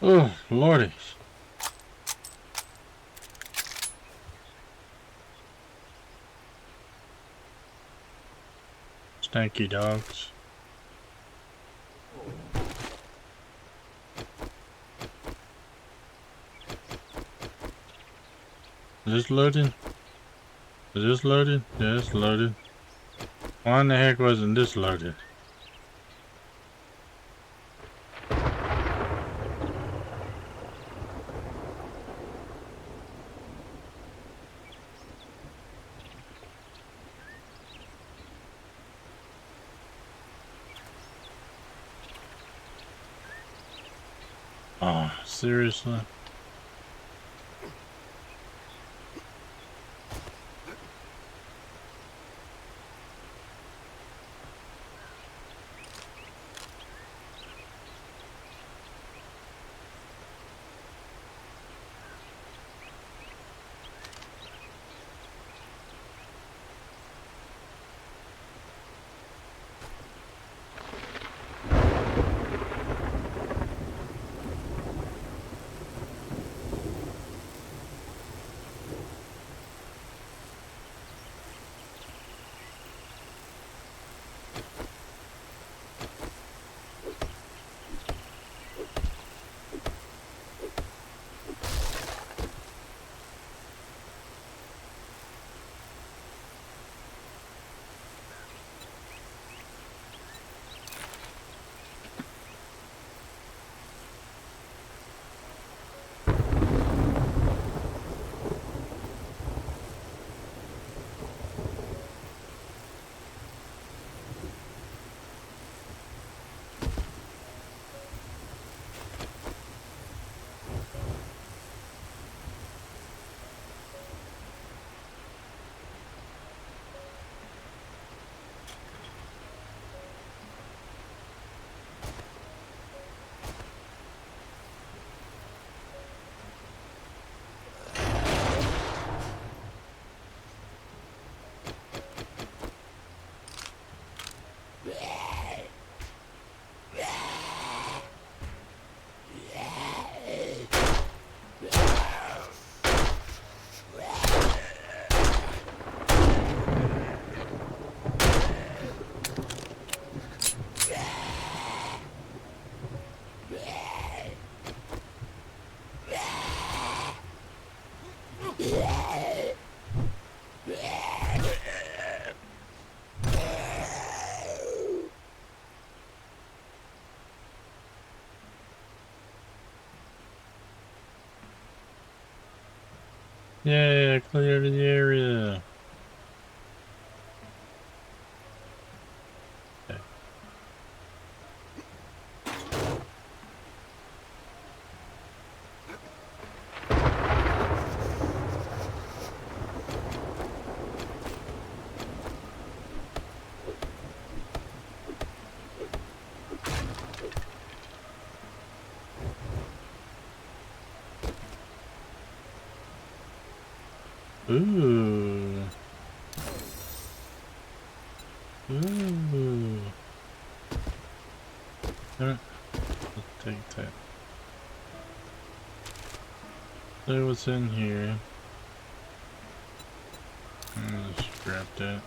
Oh, lordy. Stanky dogs. Is this loading? Is this loaded? Yeah, it's loaded. Why in the heck wasn't this loaded? Oh, seriously? Yeah, clear the area. Okay. Ooh. Ooh. Let's take that. See what's in here. Let's grab that.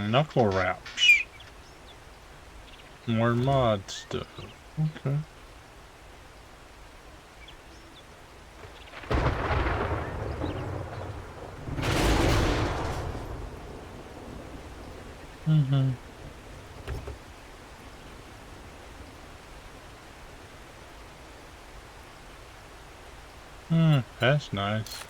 Knuckle wraps. More mod stuff. Okay. That's nice.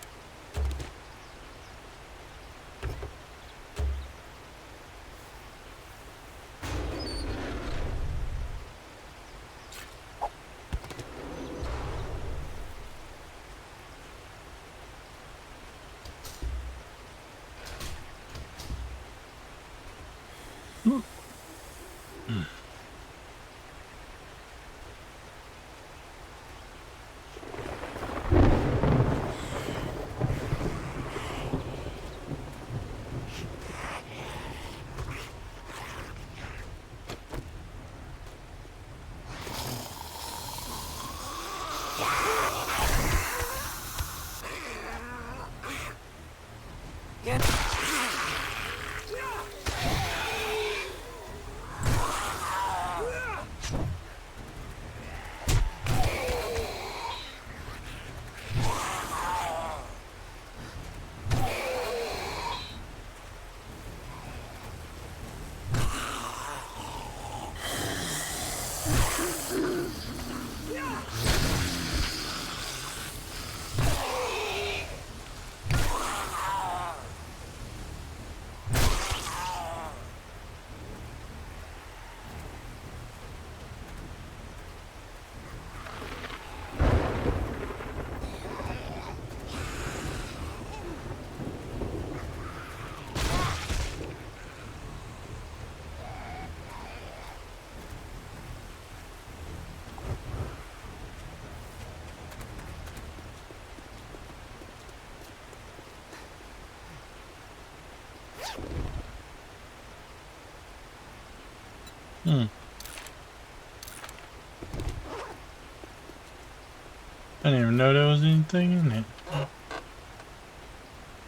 I didn't even know there was anything in it.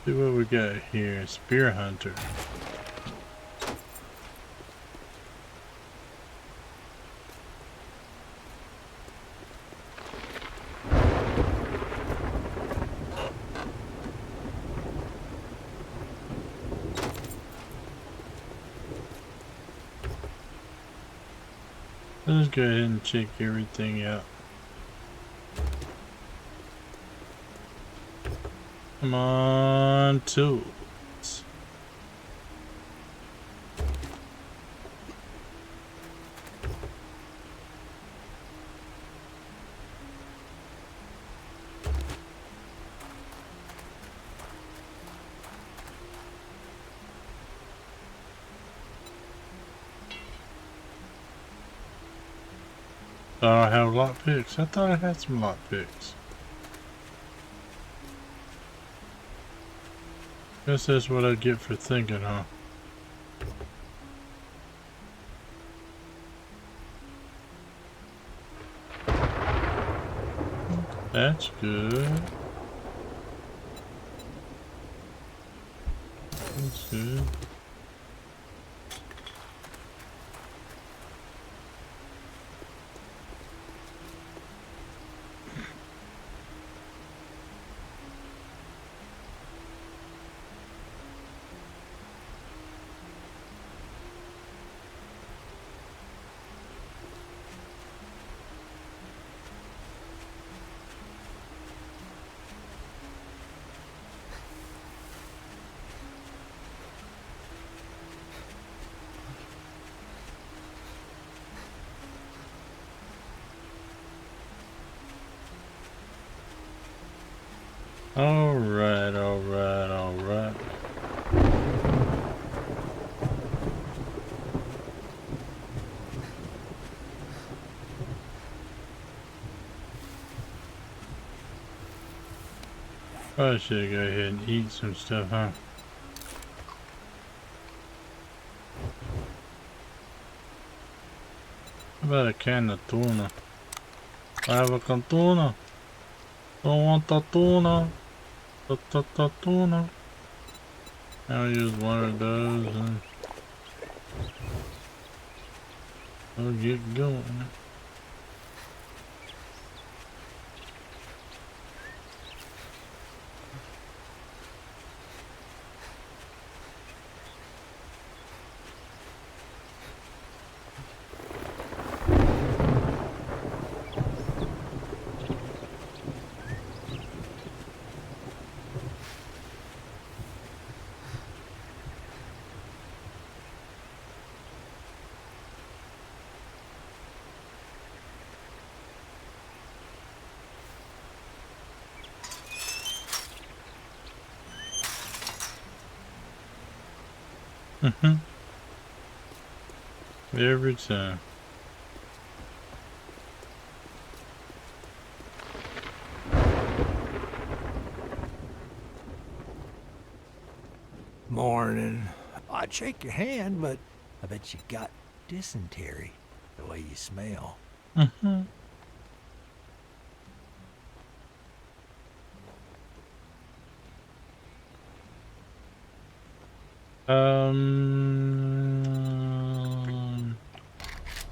See what we got here. Spear Hunter. Let's go ahead and check everything out. Come on, tools. I don't have lockpicks. I thought I had some lockpicks. Guess that's what I get for thinking, huh? That's good. That's good. Alright, alright, alright. Probably should go ahead and eat some stuff, huh? How about a can of tuna? I have a can tuna. Don't want the tuna. The tuna. I'll use one of those and we'll get going. Every time. Morning. I'd shake your hand, but I bet you got dysentery the way you smell.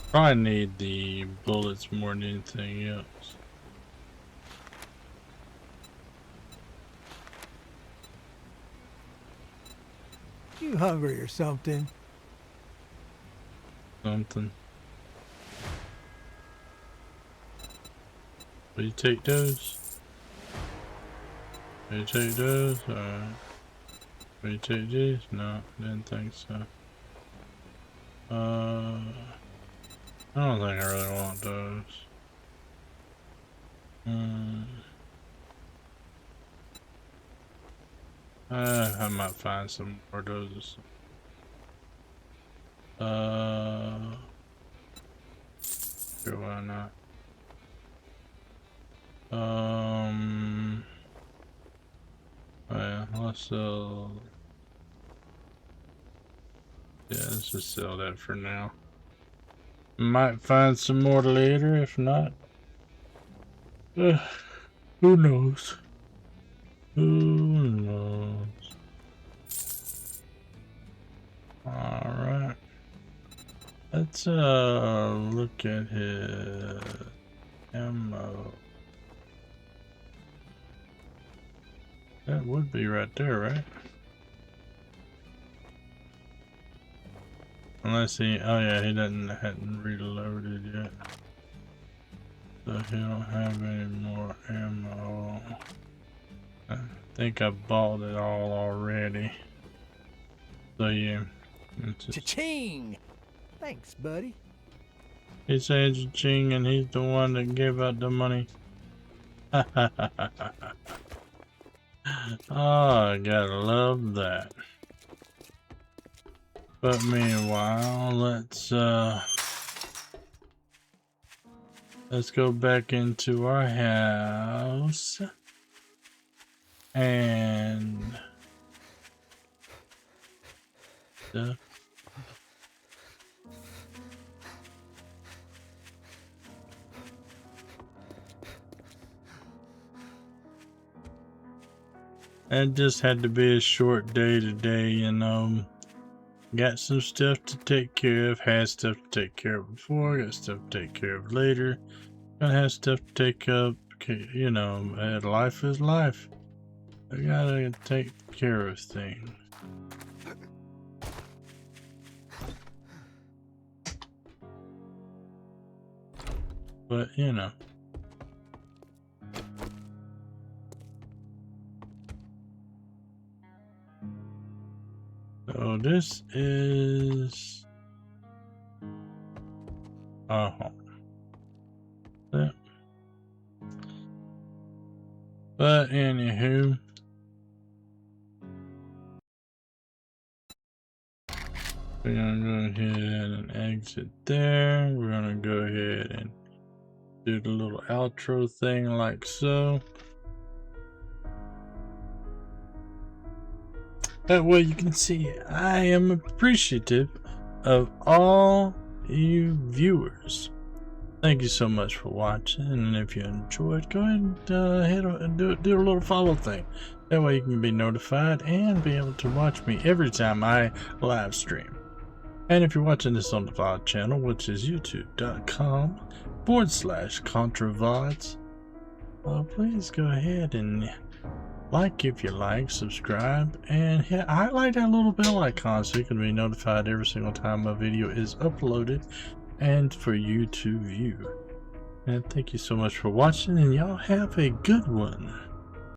Probably need the bullets more than anything else. You hungry or something? Something. Will you take those? Will you take those? Alright. Will you take these? No, didn't think so. I don't think I really want those. I might find some more of those. Sure, why not? Oh yeah, let's yeah, let's just sell that for now. Might find some more later, if not. Who knows? Who knows? Alright. Let's look at his ammo. That would be right there, right? Unless he, oh yeah, he hadn't reloaded yet. So he don't have any more ammo. I think I bought it all already. So yeah. Cha-ching! Thanks, buddy. He said cha-ching and he's the one that gave out the money. Oh, I gotta love that. But meanwhile, let's go back into our house and It just had to be a short day today, you know. Got some stuff to take care of, had stuff to take care of before, got stuff to take care of later. Gonna have stuff to take up, you know, life is life. I gotta take care of things. But, you know. So this is our home. Yeah. But anywho, we're gonna go ahead and exit there. We're gonna go ahead and do the little outro thing like so. That way you can see I am appreciative of all you viewers. Thank you so much for watching, and if you enjoyed, go ahead and do a little follow thing. That way you can be notified and be able to watch me every time I live stream. And if you're watching this on the VOD channel, which is youtube.com/ContraVods, please go ahead and like if you like, subscribe, and highlight that little bell icon so you can be notified every single time a video is uploaded and for you to view. And thank you so much for watching, and y'all have a good one.